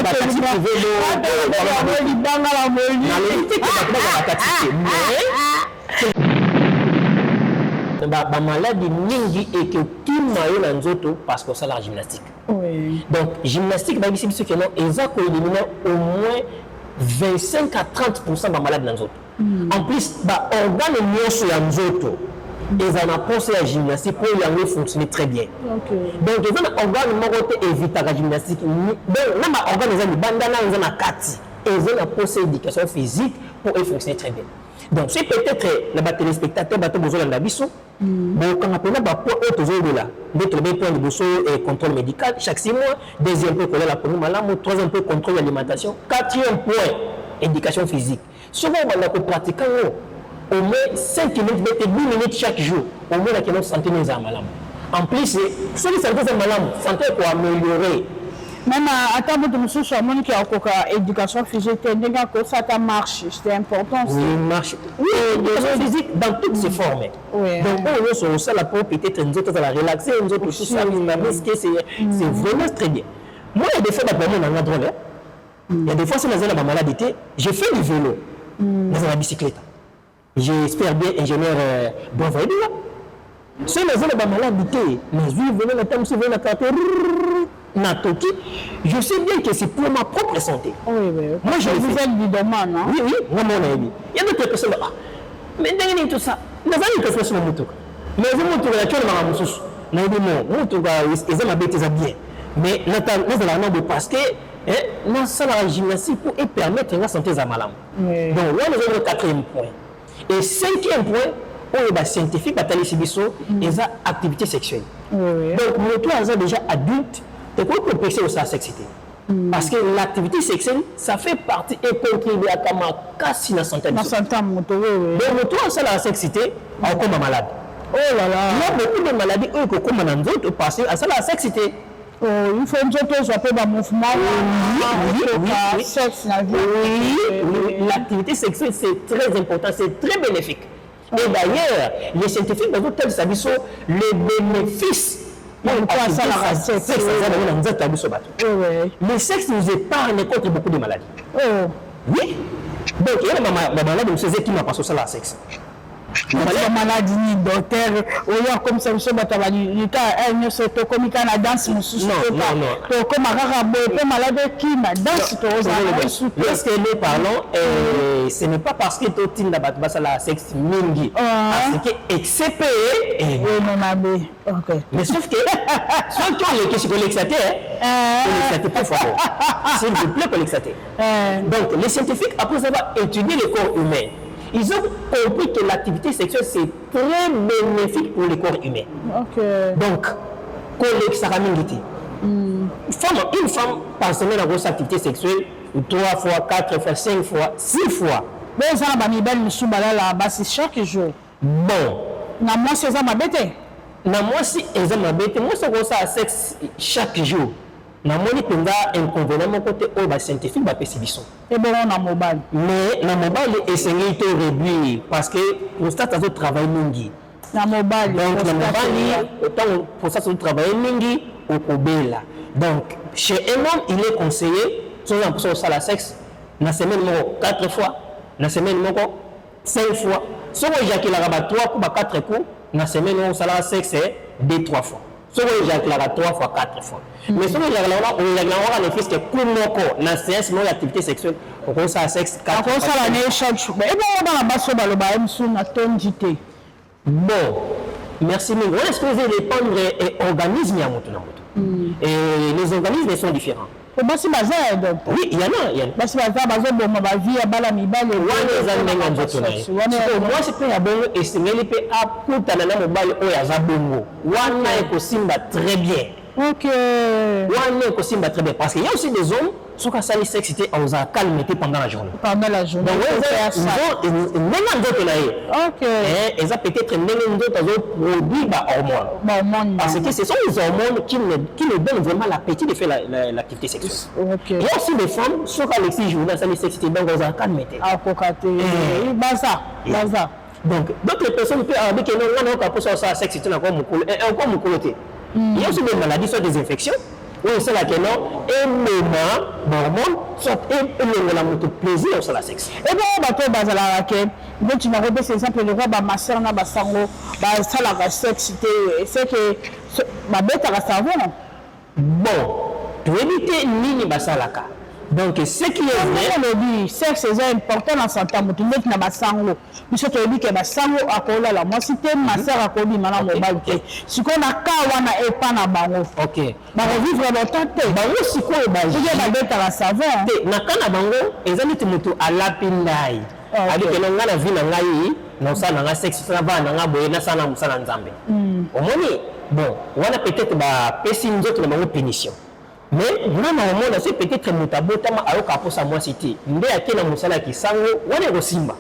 maladie mingi et que tout maillot dans nzoto parce que ça la gymnastique. Donc gymnastique bah ici que non exact qu'on élimine au moins 25 à 30% de malades dans nzoto. En plus bah organe mieux sur nzoto. Ils en ont pensé à la gymnastique pour y fonctionner très bien. Donc ils ont un organe qui évite la gymnastique. Donc là ma organe ils ont bandana ils ont un kati et ils ont pensé éducation physique pour y fonctionner très bien. Donc, c'est peut-être les téléspectateurs qui ont besoin de la biso. Bon, quand on a besoin de là, notre point de biso et contrôle médical, chaque 6 mois, deuxième point, la première maladie, troisième point, contrôle d'alimentation, quatrième point, éducation physique. Souvent, on a pratiqué au moins 5 minutes, 10 minutes chaque jour, au moins la question santé nous a malade. En plus, ceux qui sont malades, santé pour améliorer. Même à table de monsieur Chamon qui a éducation physique, ça marche, c'est important. Oui, marche. Oui, l'éducation physique dans toutes ses formes. Donc, on est sur ça, la peau peut-être une autre, la relaxer, une autre, tout ça, c'est vraiment très bien. Moi, il y a des fois, il y a des fois, si dans la maladie, j'ai fait du vélo dans la bicyclette. J'espère bien, ingénieur, bon, voyez là. Si dans la maladie, mais je vais venir temps, si la carte. Je sais bien que c'est pour ma propre santé. Moi, je vous aide du domaine. Oui, moi, mon ami. Il y a d'autres personnes là. Mais derrière tout ça, nous avons une question sur le moto. Mais vous, moto, la chose, ma moussous. Nous avons dit, moto, ils ont habité ça bien. Mais nous avons parce que nous sommes la gymnastique pour permettre la santé à malade. Donc, là, nous avons le 4e point. Et 5e point, on est scientifique, ils ont activité sexuelle. Donc, moto, ils ont déjà adulte. Et pour compenser aussi la sexualité. Parce que l'activité sexuelle, ça fait partie et contribue à casser la santé. La santé moto, donc, toi, ça la sexualité, on comme malade. Oh là là. Il y a beaucoup de maladies qui comme dans d'autres parce que ça la sexualité. Il faut une chose qui s'appelle le mouvement. Oui, l'activité sexuelle, c'est très important, c'est très bénéfique. Et d'ailleurs, les scientifiques ont tel sabiso les bénéfices. Le sexe nous épargne contre beaucoup de maladies. Oui. Donc, il y a ma maladie qui m'a passé ça la sexe. La maladie, docteur, comme ça, je suis comme la danse, comme malade qui m'a danse. Lorsque nous parlons, ce n'est pas parce que tu as la sexe mingi, parce que excepté. Mais sauf que, soit tu as les questions collexatés, pas fort. S'il vous plaît, collexatés. Donc, les scientifiques, après avoir étudié le corps humain, ils ont compris que l'activité sexuelle, c'est très bénéfique pour le corps humain. Donc, une femme par semaine a grosse activité sexuelle, 3 fois, 4 fois, 5 fois, 6 fois. Mais ça va chaque jour. Bon. Moi, c'est ça ma bête. Moi, si c'est ma bête, moi, c'est ça sexe chaque jour. Na moni penga inconvénient mon côté au scientifique ba pesibison. Et bon on a mobile. Mais na mobile essayer de réduire parce que prostate a travail mingi. Na mobile. Donc na mobile autant prostate travail mingi au kobela. Donc chez un homme il est conseillé sur ça la sexe na semaine 4 fois, na semaine 5 fois. Si on éjacule la 3 coups 4 coups, na semaine on ça la sexe 2-3 fois. Si on éjacule la 3 fois 4 fois. Mais si on a les fils qui coulent la séance, l'activité sexuelle, on commence à sexe 4 fois. On commence à chaque jour. Et bon, on a la base sur le bain, sur la tonalité. Bon, merci mingi on expose répondre et organisme ya moto na moto et les organismes sont différents basi baza donc oui il y en a basi baza bazoboma bavie ya bala mibale wana eza ndenge nzoto na ye mwasi mpe ya bongo esengeli mpe akutana na mobali oyo aza bongo wana ekosimba très bien ok wana ekosimba très bien parce qu'il y a aussi des hommes soki asali sexe te ozala calme te pendant la journée donc ndenge nzoto na ye eza peut-être ndenge nzoto azoproduit bahormone parce que ce sont les hormones qui le donnent vraiment l'appétit de faire l'activité sexuelle il y a aussi des femmes soki alexi journée asali sexe te donc ozala calme te akoka te baza donc d'autres personnes peuvent avoir que non wana okaposa osala sexe te nakwa mokolo te il y a aussi des maladies soit des infections oui, c'est là que non, et même hormone, soit et la moto plaisir au la sexe. Et bien, bateau bazala que donc tu m'as repéré c'est simple le roi ba master na ba sango ba ça la sexe c'est que ba bête à la savon. Bon, tu éviter nini basalaka. Donc ce qui est vrai, le dit sexe est important dans santé moto net na ba sango. Biso to dit que ba sango akola la moi cité master akoli mana mobile te. Si qu'on a ka wana e pa na bango. OK. Ba vivre longtemps te. Bango siko ba je ba bête à la savon. Te na kana bango ezali te moto alapindai. Ali que non ngana vi na ngai non ça na sexe ça va na ngabo na sana musana nzambe. Omoni bon, wana peut-être ba pesi nzoto na bango punition. Mais vraiment on c'est peut-être mutabotama ayoka posa moi cité nde akena musala kisango wana rosimba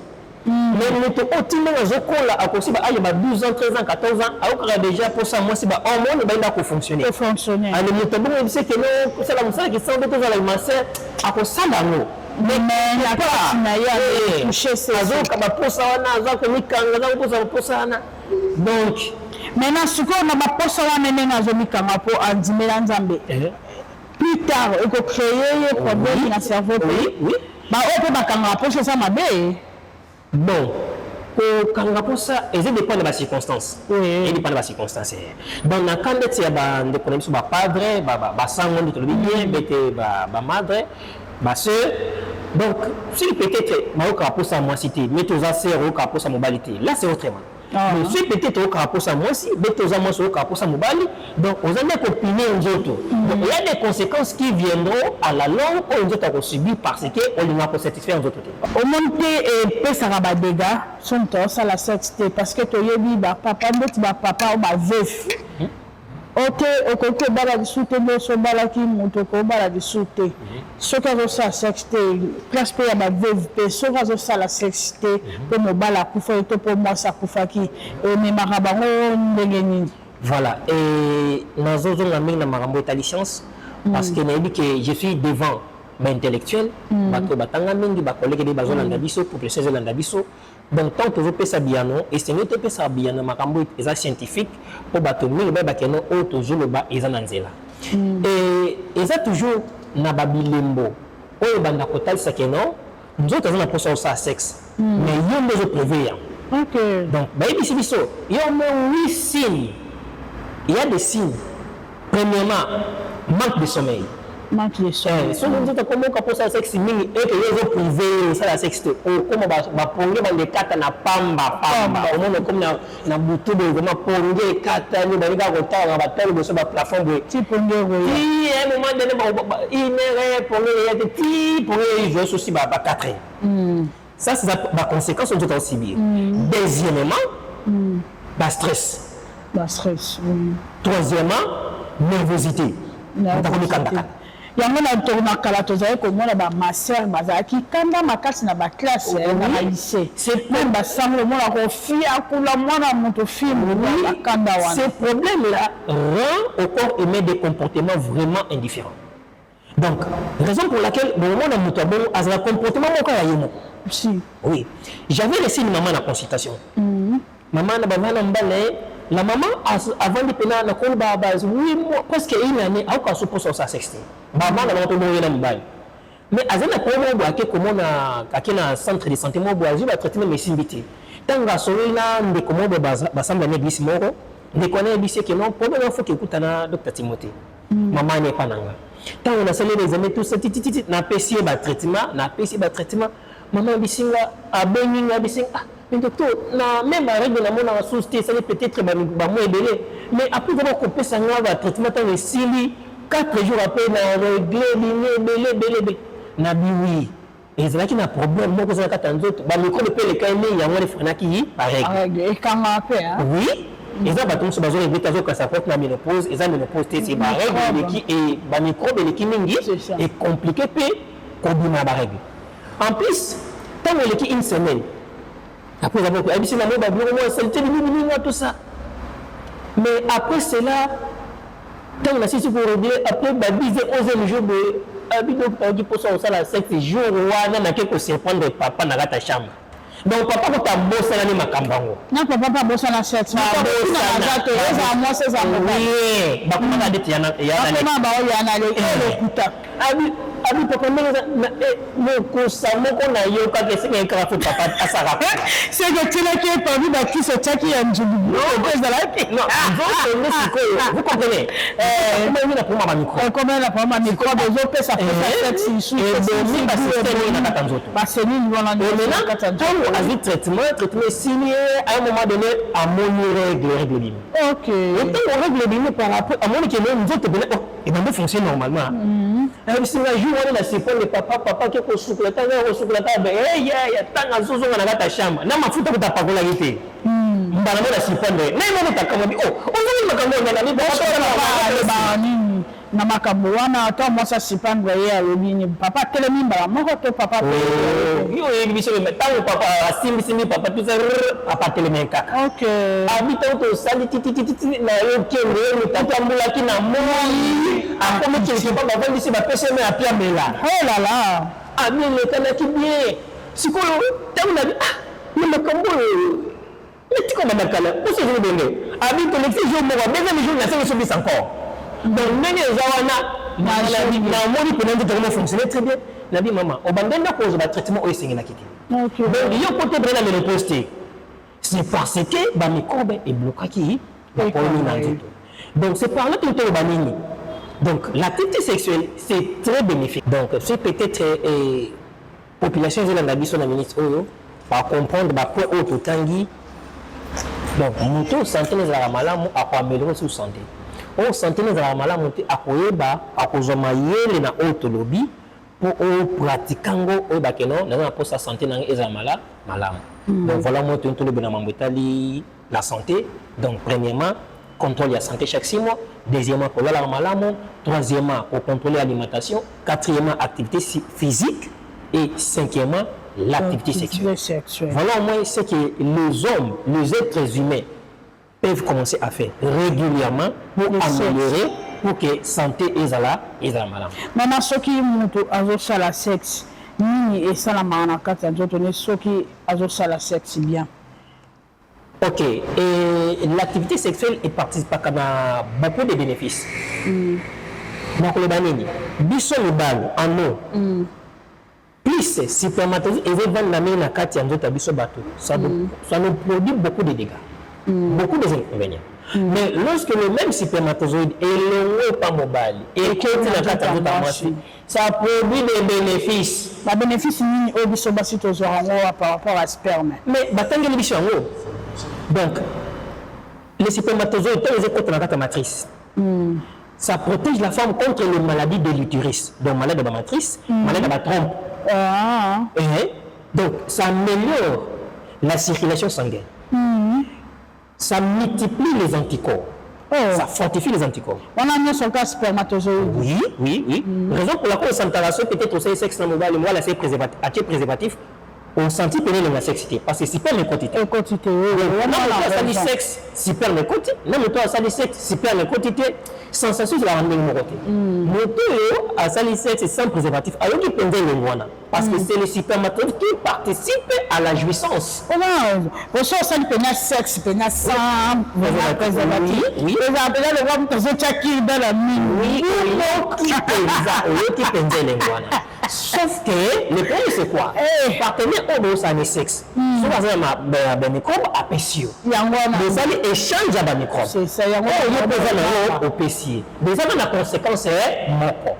mais muto otima zokola akosiba aye ba 12 ans 13 ans 14 ans ayoka déjà posa moi siba hormone ba inda ko fonctionner ale muto bon il sait que non ça la musala kisango to za la masse akosala no mais la pas na ya toucher ces azoka ba posa wana azako mikanga za posa posa wana donc maintenant ce qu'on a ba posa wana nenga zo mikanga po andimela nzambe plus tard il faut créer des problèmes dans le cerveau oui bah on peut pas quand ça m'a bon quand on ça et ça dépend de la circonstance il dépend de la circonstance dans la quand il y a ba de problèmes sur ba padre ba sango de bien bete ba madre ba sœur donc si peut-être ma au pour ça moi cité mais tous sœur au pour ça modalité là c'est autrement mais si peut-être au pour ça moi aussi mais tous moi au pour ça mobali donc on a des opinions d'autres donc il y a des conséquences qui viendront à la longue on doit avoir subi parce que on n'a pas satisfait aux autres au monte et peut ça va dégâts sont tous à la sexité parce que tu y ba papa ndeti ba papa ou ba veuf ok ok bala disute no so bala ki moto ko bala disute so ka zo sa sexité place pe ya ba veuf so ka zo sa la sexité pe mo bala kufa to po moi sa kufa ki e me makabango ndenge nini voilà et nazo zo ngami na makambo ta licence parce que na dit que je suis devant mais intellectuel bato batanga mingi ba collègue de bazona ndabiso pour le 16 ndabiso donc tant que vous pouvez bien et c'est notre peut ça bien makambo eza scientifique pour bato mingi ba keno o toujours le ba eza nanzela et eza toujours na babilembo o banda kotal sa keno nzoto na posa sa sexe mais yo les prévoyant OK donc ba ici biso yo me 8 signes il y a des signes premièrement manque de sommeil manque de sommeil so nous te comment ka posa sexe mingi et que yo privé ça la sexe o comme ba ponge ba lekata na pamba au monde comme na butu de vraiment ponge kata ni ba ka ko ta ba tele de so ba plafond de ti ponge oui et à un moment donné ba inere ponge ya de ti ponge il joue aussi ba 4 ça c'est la conséquence on doit aussi bien deuxièmement ba stress troisièmement nervosité yango na tourna kala tozali komona ba master bazalaki kanda makasi na ba classe na lycée c'est même ba sango mona ko fia kula mwana moto film na kanda wana ce problème là rend au corps humain des comportements vraiment indifférents donc raison pour laquelle bon mona moto bon as un comportement moko ya yemo si oui j'avais laissé une maman en consultation maman na bavana mbale la maman avant de pénal na ko ba oui presque une année a ko supposé ça sexter maman na moto boye na mbale mais azana ko mo boake comment na akena centre de santé mo boazu ba traitement mesimbiti tanga solina de comment ba samba ne bisi moko de connaît bisi que non problème faut que écoutana docteur Timothée maman n'est pas nanga tant on a salé les amis tout ça titi na pesi ba traitement maman bisinga abengi bisinga Mais docteur, même la règle de la mona société, ça peut-être moins belé. Mais après avoir coupé ça, on va traitement dans les 4 jours après, on a réglé, belé. Nabi oui. Et c'est là qu'il y a un problème. Moi, quand on a 4 autres, bah, le corps de les caïmés, il y a un frère qui par règle. Et quand on a fait, hein? Oui. Et ça, bah, sur besoin de quand ça porte la ménopause, et ça, ménopause, c'est ma règle, et ma microbe, et qui est compliqué, puis qu'on dit ma règle. En plus, tant qu'on est une semaine, après avoir dit, c'est la mode, tout ça. Mais après cela, quand on a cessé pour régler, après, bah, 11e jour de. Donc, pour ça, on a 7 jours, on a quelques serpents de papa dans ta chambre. Donc, papa, quand tu as bossé l'année, ma cambango. Non, papa, pas bossé la 7. Non, moi, c'est ça. Oui, bah, comment on a dit, il y en a. Il y en a. Abi papa mais ko samo ko na yo ka kesi ke kara papa asara c'est que tu n'as qui pas vu bah qui c'est qui a dit non vous comprenez comment il a pour ma micro comment il a pour ma micro des autres ça fait ça si sous et donc parce que c'est na katanzo parce que nous on a maintenant avec traitement signé à un moment donné à mon règle limite OK et tant on règle limite par rapport à mon qui nous autres et ben fonctionne normalement c'est un jour on a séparé le papa qui est au souple la table il y a tant à zozo dans la chambre na mafuta ko tapako la yité mbala mo la séparé mais mo ta comme oh on va makambo na ni ba nini na makambo wana ata moi ça sipandre ya lobini papa telemi mbala moko to papa yo biso me tango papa asimbi papa tout ça papa telemi kaka OK habita to sali titi na yo kende yo tatambula kina moi akomi quelque part ba vandi si ba pese me apia mela oh là là ami le kana ki bien sikolo tango na ni makambo mais tu comment makala pour ce jour donné ami to le jour mo ba deuxième jour na ça se bis encore donc nene zawana na moni pendant que ça fonctionne très bien na dit maman au bandenda cause ba traitement au singina kiti OK donc yo côté brena me reposter c'est parce que ba microbe est bloqué qui donc c'est par là que tu banini donc l'activité sexuelle c'est très bénéfique donc c'est peut-être population de la biso na ministre oyo pas comprendre ba quoi auto tangi donc moto santé les malamu a améliorer sous santé on santé les malamu te akoyeba akozoma yele na auto lobby pour pratiquango o bakeno na pour sa santé na ezala malamu donc voilà moi tout le bien mambo la santé donc premièrement contrôle la santé chaque 6 mois deuxièmement pour la malamu troisièmement pour contrôler l'alimentation quatrièmement activité physique et cinquièmement l'activité sexuelle. Voilà au moins ce que les hommes, les êtres humains peuvent commencer à faire régulièrement pour améliorer, pour que santé ezala malade. Maman, ce qui monte à la sexe, ni et ça la mana kata d'autres ce qui a la sexe bien. Ok, et l'activité sexuelle est participe à beaucoup de bénéfices. Donc le banini, biso le bal en eau. Plus spermatozoïdes et vendre la main na kati en d'autres biso bateau, ça nous produit beaucoup de dégâts, beaucoup d'inconvénients. Mais lorsque le même spermatozoïde est le pas mobile et que la kati en d'autres ça produit des bénéfices. Les bénéfices ni au biso basito par rapport à sperme. Mais batanga biso en eau. Donc les spermatozoïdes quand ils sont contre la kati matrice. Ça protège la femme contre les maladies de l'utérus, donc maladie de la matrice, maladie de la trompe. Donc, ça améliore la circulation sanguine. Ça multiplie les anticorps. Ça fortifie les anticorps. On a mis son cas spermatozoïde. Oui. Raison pour laquelle s'intéresse peut-être au sexe mobile, moi, c'est préservatif. On sentit pénétrer la sexité parce que c'est pas le quantité. Non, ça dit sexe, super le quantité. Non, mais toi, ça dit sexe, super le quantité. Sensation, c'est la rendre numéroté. Moto, à ça dit sexe, c'est sans préservatif. Alors, il peut le parce que c'est le spermatozoïde qui participe à la jouissance. Pour ça, ça dit sexe, sans préservatif. Oui. Sauf que le problème c'est quoi? Partenaire au ça n'est sexe. Soit un microbe à pessieux. Vous allez échanger avec microbe. C'est ça. Au pessier. Déjà la conséquence est mort.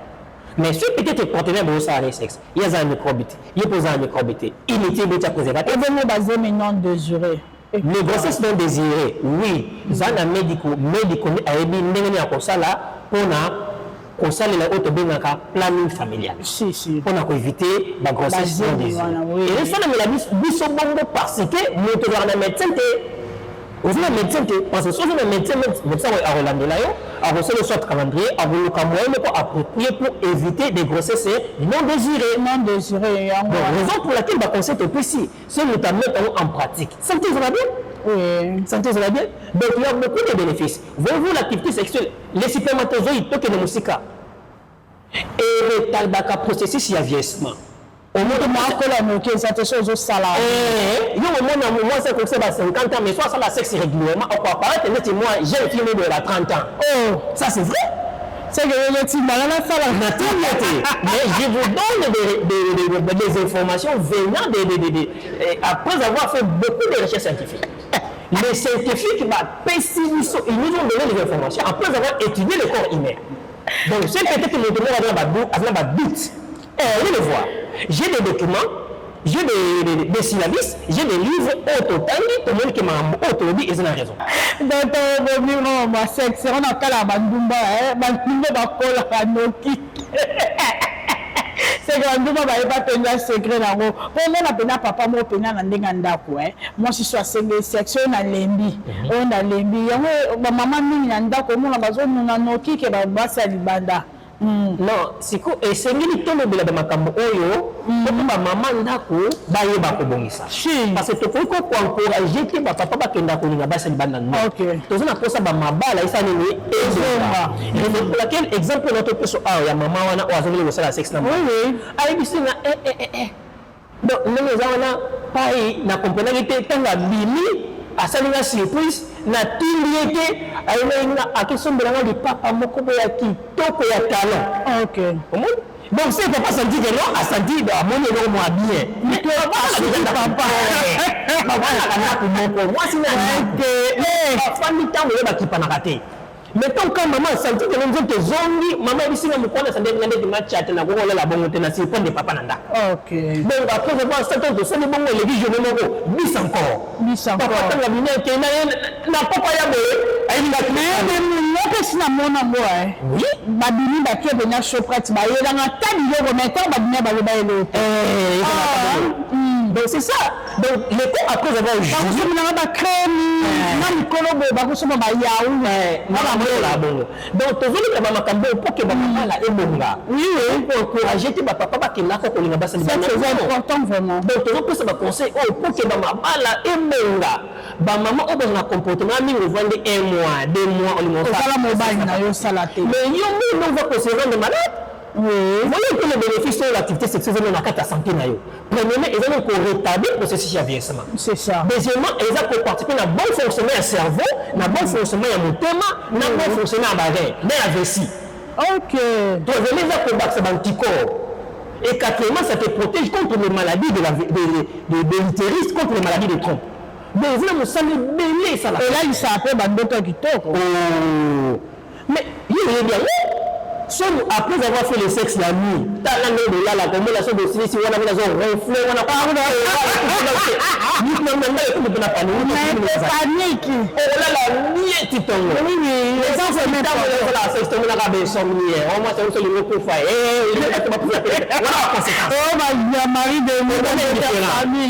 mais ce peut-être partenaire de ça les sexe il y a un microbe il pose un microbe il était bien préservatif et vous basé maintenant désiré les grossesses non désirées oui zana médico a bien ndenge ya kosala pona kosala la auto bengaka planning familial si pour éviter la grossesse non désirée et ça na la biso bongo parce que moto na médecin vous avez un médecin parce que si vous avez un médecin a relandé là a reçu le sort calendrier a voulu comme moyen approprié pour éviter des grossesses non désirées donc raison pour laquelle le concept est précis c'est nous ta mettre en pratique santé ça va bien oui santé ça va bien donc il y a beaucoup de bénéfices voyez-vous l'activité sexuelle les spermatozoïdes toke de musika et retardaka processus ya vieillissement au moins que ça te chose au salaire il y a moi c'est comme ça 50 ans mais soit ça la sexe régulièrement on peut apparaître net moi j'ai fini de la 30 ans oh ça c'est vrai c'est que le petit malin ça la mais je vous donne des informations venant après avoir fait beaucoup de recherches scientifiques les scientifiques ils nous ont donné des informations après avoir étudié le corps humain donc c'est peut-être que le document a un but allez le voir j'ai des documents j'ai des syllabus j'ai des livres au total tout le monde qui m'a autorisé et c'est la raison donc on va sexe on a kala bandumba bandumba bakola kanoki c'est que nduma ba pas tenir secret nango pour moi na pena papa mo pena na ndenga ndako moi si soit senge section na lembi on na lembi yango ba mama mingi na ndako mo na bazo na noki ke ba basa libanda non siko esengeli tolobela ba makambo oyo pour ba mama ndako bayeba kobongisa parce que tokoki encourager ke ba papa bakenda kolinga basa libanda non tozo na posa ba mabala isa nini ezonga et pour laquelle exemple notre peso ya mama wana o azongeli ko sala sexe na oui ayibisinga donc ndenge za wana pai na comprendre te tanga bimi asalinga surprise na tindiyeke ayina akisombelanga lipapa moko ya kitoko ya talent donc c'est papa senti que non a senti de amoni no moi bien mais papa moi c'est que famille tango ba kipanaka te mais tant que maman senti que nous sommes zongi maman bisinga mukona sande ngande de match at na gola la bongo te na si pon de papa nanda donc après avoir 7 ans de ça bongo les visions moko bis encore papa tanga bina ke na papa ya boye ayi na mais que si na mona mo oui babini ba ke bena choprat ba yela nga tani yo mais tant babina ba ba yelo donc c'est ça donc le coup après avoir joué na ba crème na mikolo bo ba ko soma ba yaou la bongo donc tozoli ka makambo pour que maman la ebonga oui pour encourager te papa ba ke nako ko linga basa c'est important vraiment donc tozo pesa ba conseil pour que maman la ebonga ba maman o ba na comportement mingi vendre 1 mois 2 mois on le sala mobile na yo sala te mais yo on va se rendre malade oui voyez que le bénéfice de l'activité sexuelle dans la carte santé na yo premièrement ils ont ko retarder le processus de vieillissement c'est ça deuxièmement ils ont participer dans bon fonctionnement du cerveau na bon fonctionnement ya motema na bon fonctionnement ya barin na ya vessie donc venez à combattre ces anticorps et quatrièmement ça te protège contre les maladies de l'utérus contre les maladies de trompe mais vous me savez belé ça là et là il s'appelle bandoto kitoko mais il est bien soit après avoir fait le sexe la nuit t'as la nuit de là la combinaison de si on a besoin de ronfler on a pas panique oh là la nuit tu tombes oui les gens se mettent là c'est ton là ben somnier on moi c'est le coup fait voilà la conséquence oh ma mari de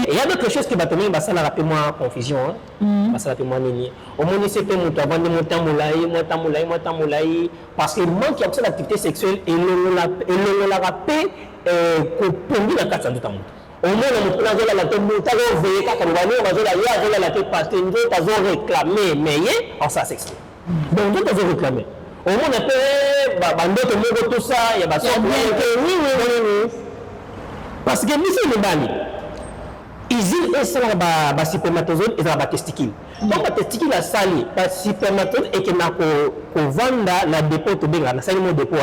il y a d'autres choses qui va tomber bah ça la rappelle moi confusion bah ça rappelle moi nini au moins c'est que mon avant de monter moulay parce que manque il y a l'activité sexuelle et le rappel que pour la carte de temps au moins on a la tête monter au veiller quand on va nous on va la tête parce que nous avons réclamé mais en ça sexuel donc tout avons réclamé au moins on a fait bandoto mogo tout ça il y a pas oui parce que nous sommes bani usine esala ba spermatozoïde ezala ba testicule donc ba testicule la sali ba spermatozoïde et que na ko vanda la dépôt to benga na sali mo dépôt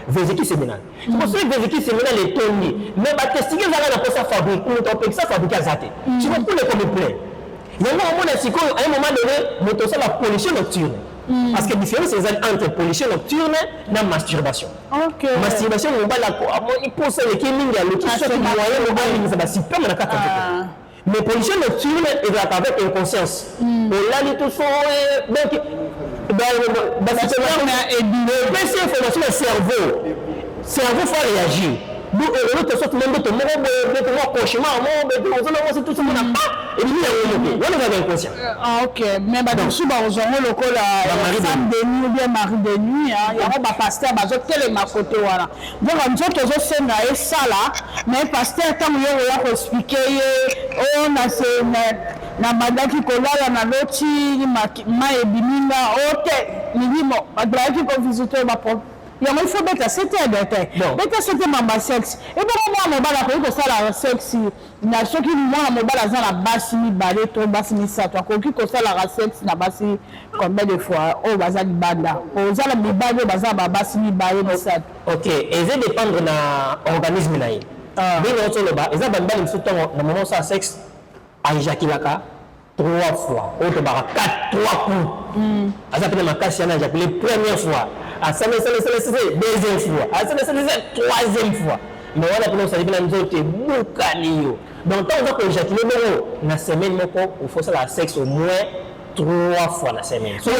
vésicule séminale c'est pour ça que vésicule séminale est tombée mais ba testicule ezala na posa fabrique ou to peut ça fabriquer azate tu vois pour le comme plein il y a un moment siko à un moment donné moto ça la pollution nocturne Parce que la différence est entre pollution nocturne et masturbation. Ok. Masturbation, on va la poser les kéming, le qui soit moyen, on va la super, on a quatre. Mais pollution nocturne est avec inconscience. Là, les tout sont donc information le cerveau faut réagir. Donc l'autre sorte même de mon cauchemar, mon tout ça n'a pas et lui il est inconscient. Ah ok, mais bah donc souvent on a le col femme de nuit ou bien mari de nuit hein, il y a pas pasteur bazo télé ma côté voilà. Donc on dit que je sais na ça là, mais pasteur tant il va expliquer on a c'est na madaki kolala na loti ma ebiminga ote milimo badaki ko visiter ma il y a faut bêta c'était bêta c'était mama sexe et bon moi mobala ko sala sexe na soki mwana mobala za na basi mi balé to basi mi sa to ko ki ko sala sexe na basi combien de fois o baza libanda o za la mi balé baza ba basi mi balé mi sa OK et ça dépendre na organisme na yi bien autre le ba eza ba mbali msuto na moment ça sexe a éjaculaka 3 fois autre ba 3 coups asa pena makasi ana éjaculé première fois à ça deuxième fois à ça troisième fois mais voilà pour ça il nous autres bukaniyo donc tant que éjaculer na semaine moko il faut ça la sexe au moins 3 fois la semaine so ça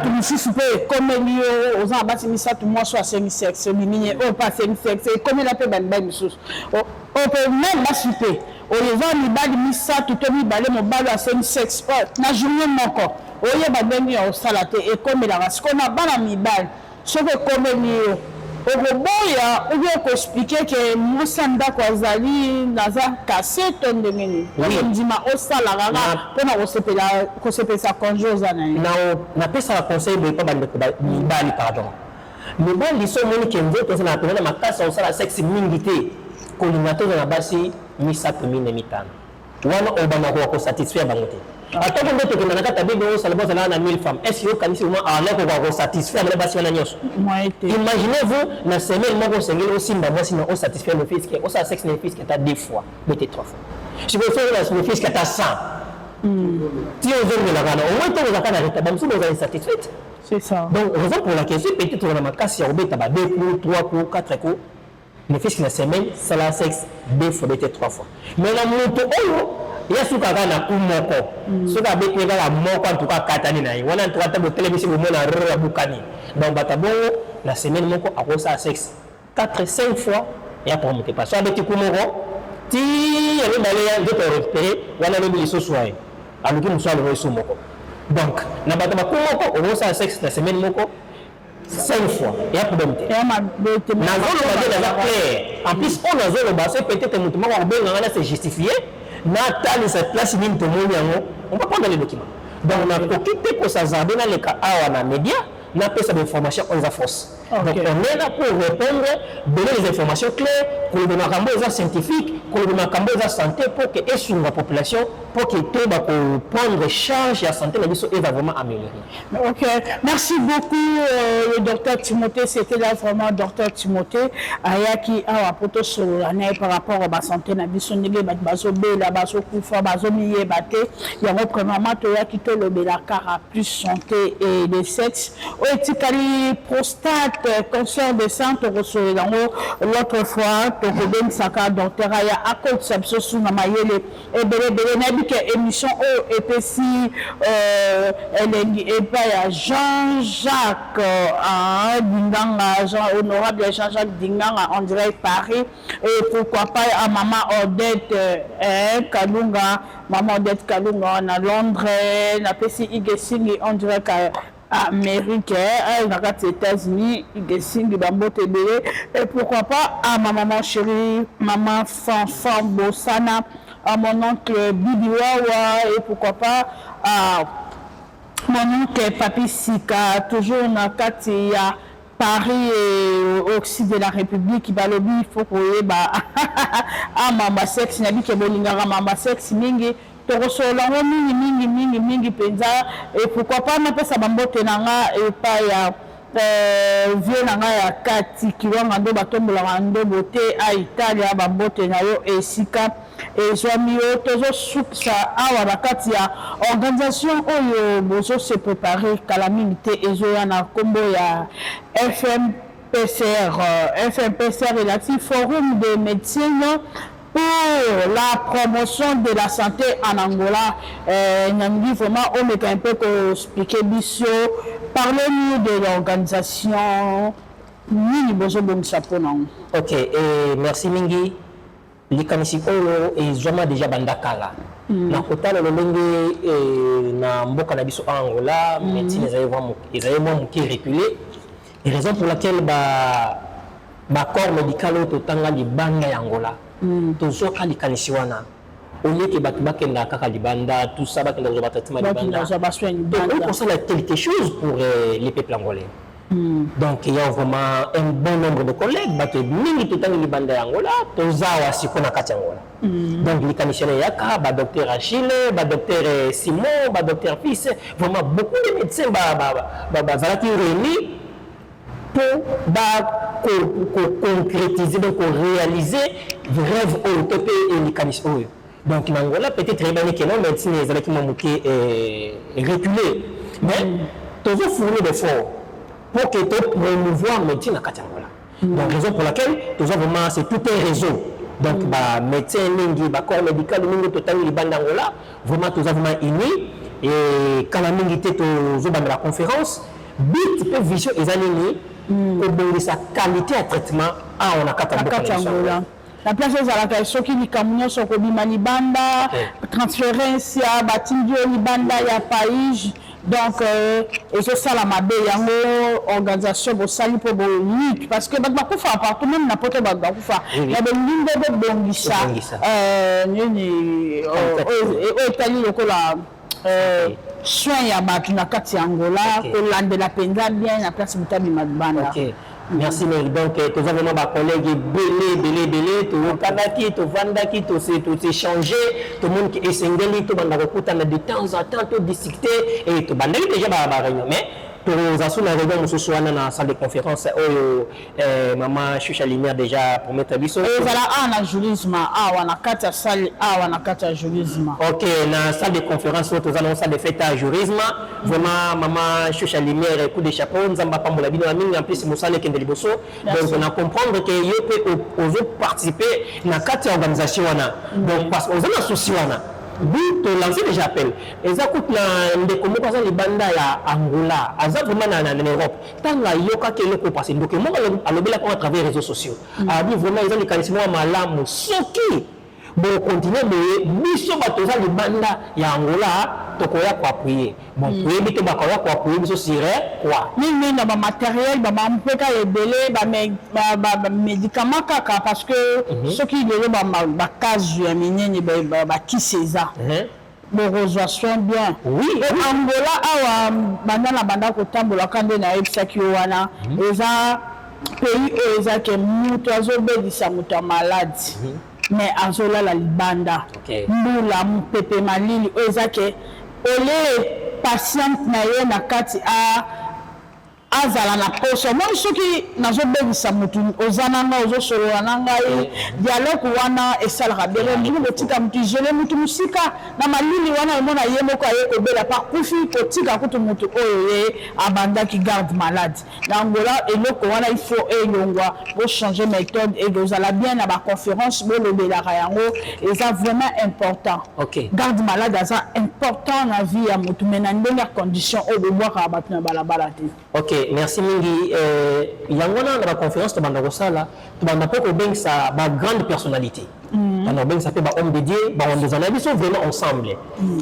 nous si super comme liyo aux abati mi ça tout moi soit sexe mini o pas sexe comme la peut ben sous on peut même pas super au les mi bali mi ça tout mi balé mon balo à sexe na journée moko oye ba bengi au salate et comme la race qu'on a bana mi bal ce que comme liyo okoboya ou bien expliquer que mosanda kwazali naza cassette ndengeni ndima osala rara pona ko sepela conjosa na pesa conseil de pas bali pardon le bal li so moni kenzo to na pena makasa osala sexe mingité collimateur na basi misato mine mitano wana obama ko satisfaire bangote atako ndoto ke nanaka tabibo salabo sala na 1000 femmes est-ce que kanisi au alors ko satisfaire la basi wana nyos imaginez-vous na semaine moko sengeli aussi mbavosi na satisfaire le fils que au sexe le fils que ta 2 fois mettez 3 fois si vous faites le fils que ta 100 si on veut la gana au moins to za kana reta bamsu vous êtes satisfait c'est ça donc raison pour laquelle peut-être on a makasi ya obeta ba 2 coups 3 coups 4 coups le fils que la semaine ça la sexe 2 fois mettez 3 fois mais la moto il y a ce qu'on a na kumoko ce qu'on a besoin la moko en tout cas katani na on a trois tables de télévision au moins na bukani donc batabo la semaine moko a ko ça sexe 4-5 fois et après monter pas ça avec kumoko ti ya le balaya de te repérer wana le biso soye aluki musalo wo so moko donc na bataba kumoko o ça sexe la semaine moko 5 fois et après monter na zolo ba clair en plus on a zolo ba c'est peut-être mutumo ko benga ngana c'est justifié Nathalie cette place ni mtomoni yango on va prendre les documents donc on a occupé pour ça zabe na le cas na média na pesa d'information on a force donc on est là pour répondre donner les informations claires pour le makambo za scientifique pour le makambo za santé pour que et sur la population pour que tout va prendre charge la santé la biso va vraiment améliorer. OK, merci beaucoup le docteur Timothée, c'était là vraiment docteur Timothée ayaki awa poto sur l'année par rapport à la santé na biso ndenge bazo bela bazo kufa bazo miye baté yango premièrement to yaki to lobela car plus santé et le sexe o etikali prostate cancer de sang to reçoit yango l'autre fois to ben saka docteur aya akot sabso suna mayele et bele na que émission au EPC et pas Jean-Jacques Dinganga, Jean-Honorable Jean-Jacques Dinganga on dirait Paris et pourquoi pas à maman Odette Kalunga maman Odette Kalunga à Londres la PC Igesing on dirait américain aux États-Unis Igesing Bambote Bélé et pourquoi pas à ma maman chérie maman Fanfan Bossana à mon oncle Bibi Wawa et pourquoi pas à mon oncle Papi Sika, toujours dans Katia, Paris et Occident de la République, qui va le dire, il faut que à Mama Sex, Nabi Kebolingara Mama Sex, Mingi, Torosolano, Mingi, Penza, et pourquoi pas, on appelle ça Bambo Tenanga et pas vie na ngai ya kati kiwanga ndo batombolaka ndobo te a Italia bambote na yo esika ezwami yo tozosukisa awa na kati ya organisation oyo bozose préparer kala mingi te ezoya na nkombo ya FMPCR relatif Forum de médecine pour la promotion de la santé en Angola. Nyamgi vraiment on est un peu pour expliquer biso. Parlez-nous de l'organisation. Ni bozo bon sapona. Ok, merci mingi. Likamisi oyo ezoma déjà bandakala. Na kotala lolenge na mboka na biso Angola, médecine ezayemo muki reculé. Et raison pour laquelle ba corps médical au totanga libanga ya Angola. Toujours quand les canisiwana au lieu que bakenda kaka libanda tout ça bakenda zo traitement libanda donc on pense quelque chose pour les peuples angolais. Donc il y a vraiment un bon nombre de collègues bato mingi totanga libanda ya Angola tozawa sikona kati Angola. Donc les canisiwana yaka ba docteur Achille, ba docteur Simon, ba docteur Fils, vraiment beaucoup de médecins ba zalaki réunis pour concrétiser, donc pour réaliser le rêve utopé et les canismes. Donc, en Angola, peut-être très bien que non, mais si les élections ont reculé. Mais, toujours fournir des efforts pour que tu promouvoir la médecine à Angola. Donc, raison pour laquelle, vraiment, c'est tout un réseau. Donc, médecin, corps médical, total, les bandes d'Angola, vraiment, tous vraiment unis. Et quand la mingi était dans la conférence, but peut vision et années. Pour sa qualité de traitement on a Angola. La place est à la soki likamnyo soko bimani banda transférence ya batindio libanda ya pays donc et c'est ça la mabe yango organisation bo sali po bo unique parce que bakufa partout même n'importe bakufa ya belingo bo bongisa nini etali lokola soin ya bato na kati Angola kolandela penza bien na place mutabi mabanda. Merci Mary. Donc tu as vraiment des collègues belé tu kanaki tu vandaki tu s'échanger tout le monde qui est singeli tout banda kokuta de temps en temps tout discuter et tu bandeli déjà ba réunion mais tu as sous la réunion ce soir dans la salle de conférence maman Chucha Lumière déjà pour mettre biso et voilà na jurisme wana kata salle wana kata jurisme. OK na salle de conférence tu as dans salle de fête à jurisme vraiment maman Chucha Lumière coup de chapeau nzamba pambola bino mingi en plus musale kende liboso donc on a comprendre que yo peut aux participer na kata organisation wana donc parce qu'on a souci wana but to lancer déjà appel eza coûte na ndeko moko za libanda ya Angola aza vraiment na Europe tanga yoka keloko passer donc moi alobela ko à travers les réseaux sociaux a dit vraiment ils ont les qualifications malamu soki bon continuer mais biso bato za libanda ya Angola tokoya ko appuyer bon pour bito bakoya ko appuyer biso sire quoi ni na ba matériel ba mpeka ebele ba médicament kaka parce que ceux qui le ba case ya minene ba kiseza bon rejoignent bien oui Angola awa banda kotambola kande na ebisaki wana eza pays eza ke mutu azobedisa mutu malade mais azola la libanda mbula mpepe malili ezake ole patient na ye na kati azala na poso moi soki nazobebisa mutu ozananga ozosolola na ngai dialogue wana esalaka bele ndingo botika mutu izole mutu musika na malili wana emona ye moko aye kobela pakufi kotika kutu mutu oyo ye abandaki garde malade na Angola eloko wana il faut elongwa bo changer méthode et dozala bien na ba conférence bo lobelaka yango eza vraiment important garde malade eza important na vie ya mutu mais na ndenge condition o bobwaka bato na balabala te. Merci mingi yangona na la conférence to banda ko sala to banda ko beng sa ba grande personnalité alors beng ça fait ba homme de Dieu ba on des analystes sont vraiment ensemble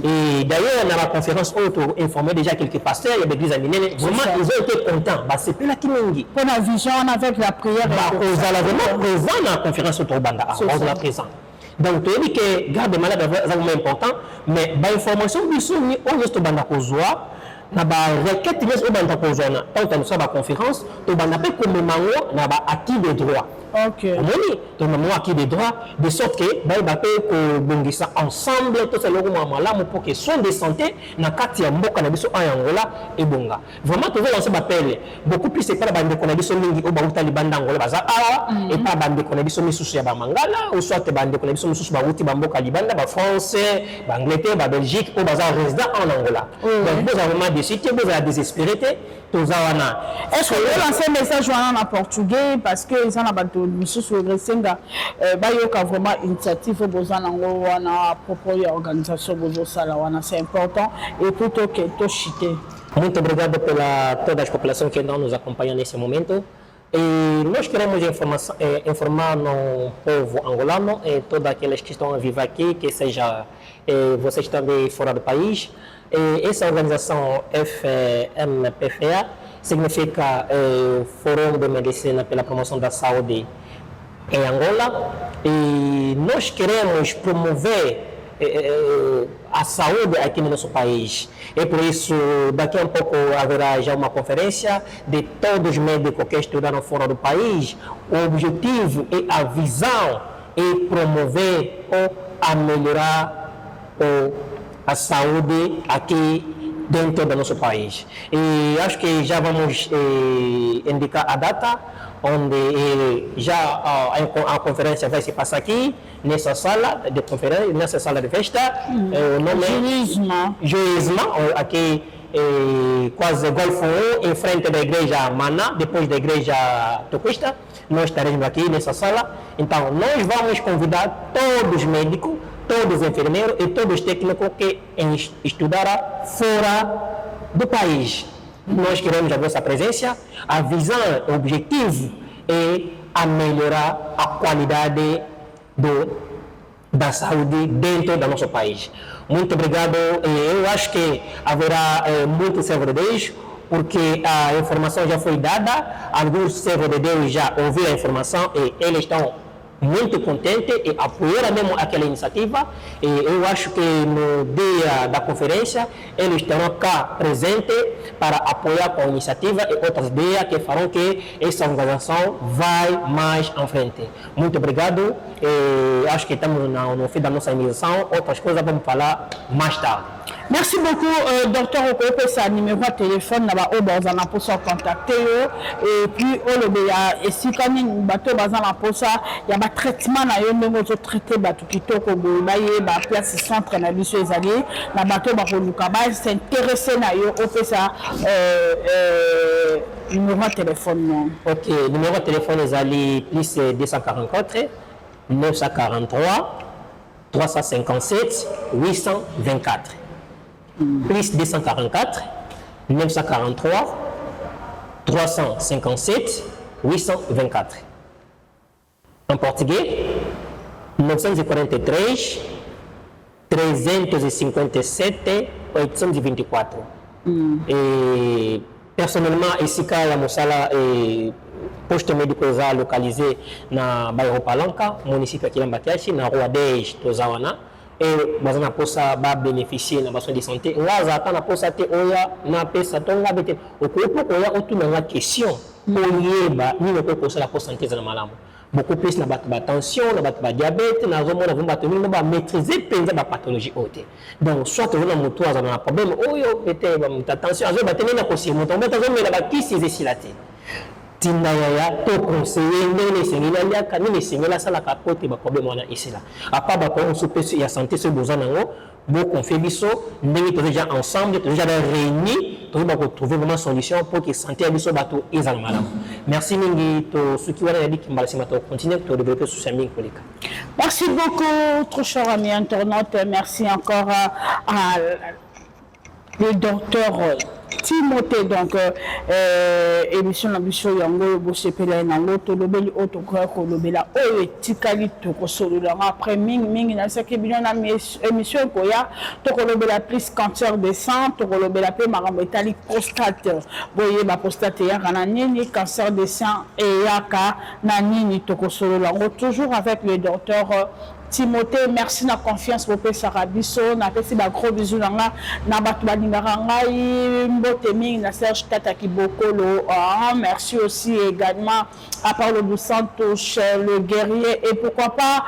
et d'ailleurs dans la conférence on a informé déjà quelques pasteurs il y a l'église aminene vraiment ils ont été contents ba c'est là qui mingi pour la vision avec la prière ba on a vraiment présent dans la conférence to banda on est présent donc tu dis que garde malade c'est vraiment important mais ba information biso ni on juste banda ko zoa na ba requête les au banda ko zona tant que nous sommes à conférence to banda pe comme mango na ba acquis de droit Ok. Omoni, donc maman qui des droits, de sorte que bah peut bongisa ensemble tout ça le malamu pour que soins de santé na kati ya mboka na biso en Angola et bonga. Vraiment tout lancer appel beaucoup plus c'est pas la bande qu'on biso mingi o ba utali banda Angola baza awa et pas bande qu'on biso misusu ya ba mangala ou soit bande qu'on biso misusu ba uti ba mboka libanda ba français, ba Angleterre, ba Belgique ou baza résident en Angola. Donc vous avez vraiment décidé vous avez désespéré tous awana. Est-ce que vous lancez un message en portugais parce que ils en a bateau misusu resenga ba yoka vraiment initiative bozana ngo wana propos ya organisation bozo sala wana c'est important et plutôt que to chiter. Muito obrigado pela toda a população que ainda nos acompanha nesse momento. E nós queremos informar no povo angolano e todos aqueles que estão a viver aqui, que seja vocês também fora do país. Essa organização FMPFA significa Fórum de Medicina pela Promoção da Saúde em Angola. E nós queremos promover a saúde aqui no nosso país. E por isso, daqui a um pouco haverá já uma conferência de todos os médicos que estudaram fora do país. O objetivo e a visão é promover ou a melhorar a saúde aqui dentro do nosso país. E acho que já vamos indicar a data onde já a conferência vai se passar aqui, nessa sala de conferência, nessa sala de festa. O nome é Juízma, aqui quase Golfo 1, em frente da igreja Maná, depois da igreja Toquista. Nós estaremos aqui nessa sala. Então, nós vamos convidar todos os médicos, todos os enfermeiros e todos os técnicos que estudaram fora do país. Nós queremos a vossa presença, a visão, o objetivo é a melhorar a qualidade da saúde dentro do nosso país. Muito obrigado. Eu acho que haverá muitos servos de Deus, porque a informação já foi dada, alguns servos de Deus já ouviram a informação e eles estão muito contentes e apoiaram mesmo aquela iniciativa. E eu acho que no dia da conferência eles estarão cá presentes para apoiar com a iniciativa e outras ideias que farão que essa organização vai mais à frente. Muito obrigado. E acho que estamos no fim da nossa emissão. Outras coisas vamos falar mais tarde. Merci beaucoup, docteur Okope, c'est un numéro de téléphone, là-bas, au Bazana pour se contacter. Et puis, et si quand il y a un traitement, il y a un traité, il y a place centre, il y a des alliés, il c'est intéressé, numéro de téléphone. Ok, numéro de téléphone est plus 244 943 357 824. Plus 244 943 357 824. En portugais, 943 357 824. Et personnellement, ici, quand la Moussala est poste médico localisé na bairro Palanca, município aqui Lambatiachi, na rua 10 Tozawana. Et bazana posa ba bénéficier na besoin de santé ngaza ta na posa te oya na pesa to ngabete okopo ko ya otuna nga question oyeba ni ko ko sala posa santé za malamu beaucoup plus na ba tension na ba diabète na zomo na vumba to ni ba maîtriser penza ba pathologie ote donc soit to na mutu aza na problème oyo ete ba tension azo ba tenena ko si mutu ba tazo mela ba kisi zesilate tinda ya to conseiller ndene sengela liaka ni sengela sala ka kote ba problème wana isila apa ba ko soupe ya santé ce besoin nango bo confier biso ndenge to déjà ensemble to déjà réunis to ba ko trouver vraiment solution pour que santé biso bato ezala malamu. Merci mingi to suki wana yadi kimbala sima to continuer to développer sur Saming Kolika. Merci beaucoup trop cher ami internaute, merci encore à le docteur Timothée, donc émission la mission yango bosepela nango to lobeli auto ko lobela o etikali to ko solola après mingi na saki bino na émission ko ya to ko lobela plus cancer de sang to ko lobela pe marambo etali prostate boye ba prostate ya kana nini cancer de sang et yaka na nini to ko solola toujours avec le docteur Timothée, merci na confiance pour Sarabiso, na pesi ba gros bisous na batu balingaka ngai mbote mingi na Serge Tata Kibokolo. Merci aussi également à Paulo dos Santos, le guerrier, et pourquoi pas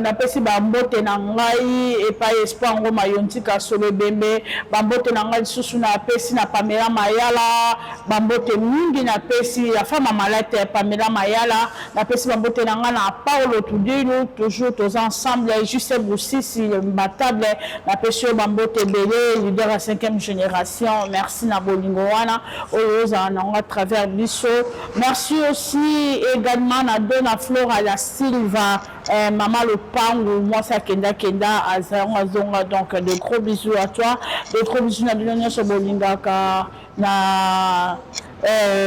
na pesi ba mbote na ngai et pas espoir ngoma yontika solo bembe ba mbote na ngai susu na pesi na Pamela Mayala ba mbote mingi na pesi la femme malade Pamela Mayala na pesi ba mbote na ngai na Paulo Tudilo toujours tous ensemble juste Boussisi Batable la pesi ba mbote belé leader à 5e génération. Merci na bolingo wana oyoza na à travers biso. Merci aussi également na Dona Flora la Silva Maman le Pango, moi ça Kenda Azonga, donc de gros bisous à toi, de gros bisous na Bilonia sur Bolingaka na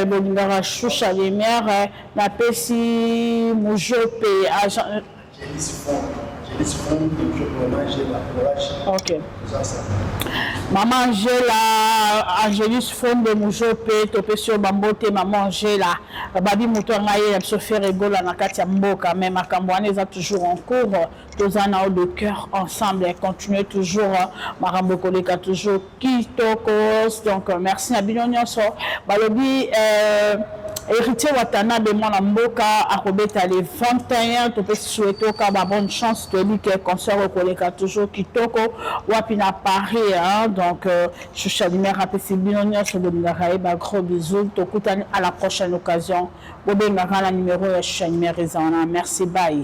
Bolingara Choucha les mères na Pessi Moujope agent ok. Maman Angela, Angélus Fond de Moujope, Topesio Bambote, Maman Angela, Babi Moutongaye, Sophie Regola, Nakatia Mboka, même à Cambouane, ils ont toujours en cours, tous en haut de cœur ensemble, et continuer toujours, Marambo Koleka, toujours Kitokos, donc merci Nabilonio, Balobi, héritier Watanabe Mwana Mboka akobeta les 21 to peut souhaiter ka bonne chance to lui que concert koleka toujours kitoko wapi na Paris hein donc Choucha Lumière apesi binonia sur le Ngaraï ba gros bisous to kutani à la prochaine occasion bobenga na numéro ya Choucha Lumière ezana merci bye.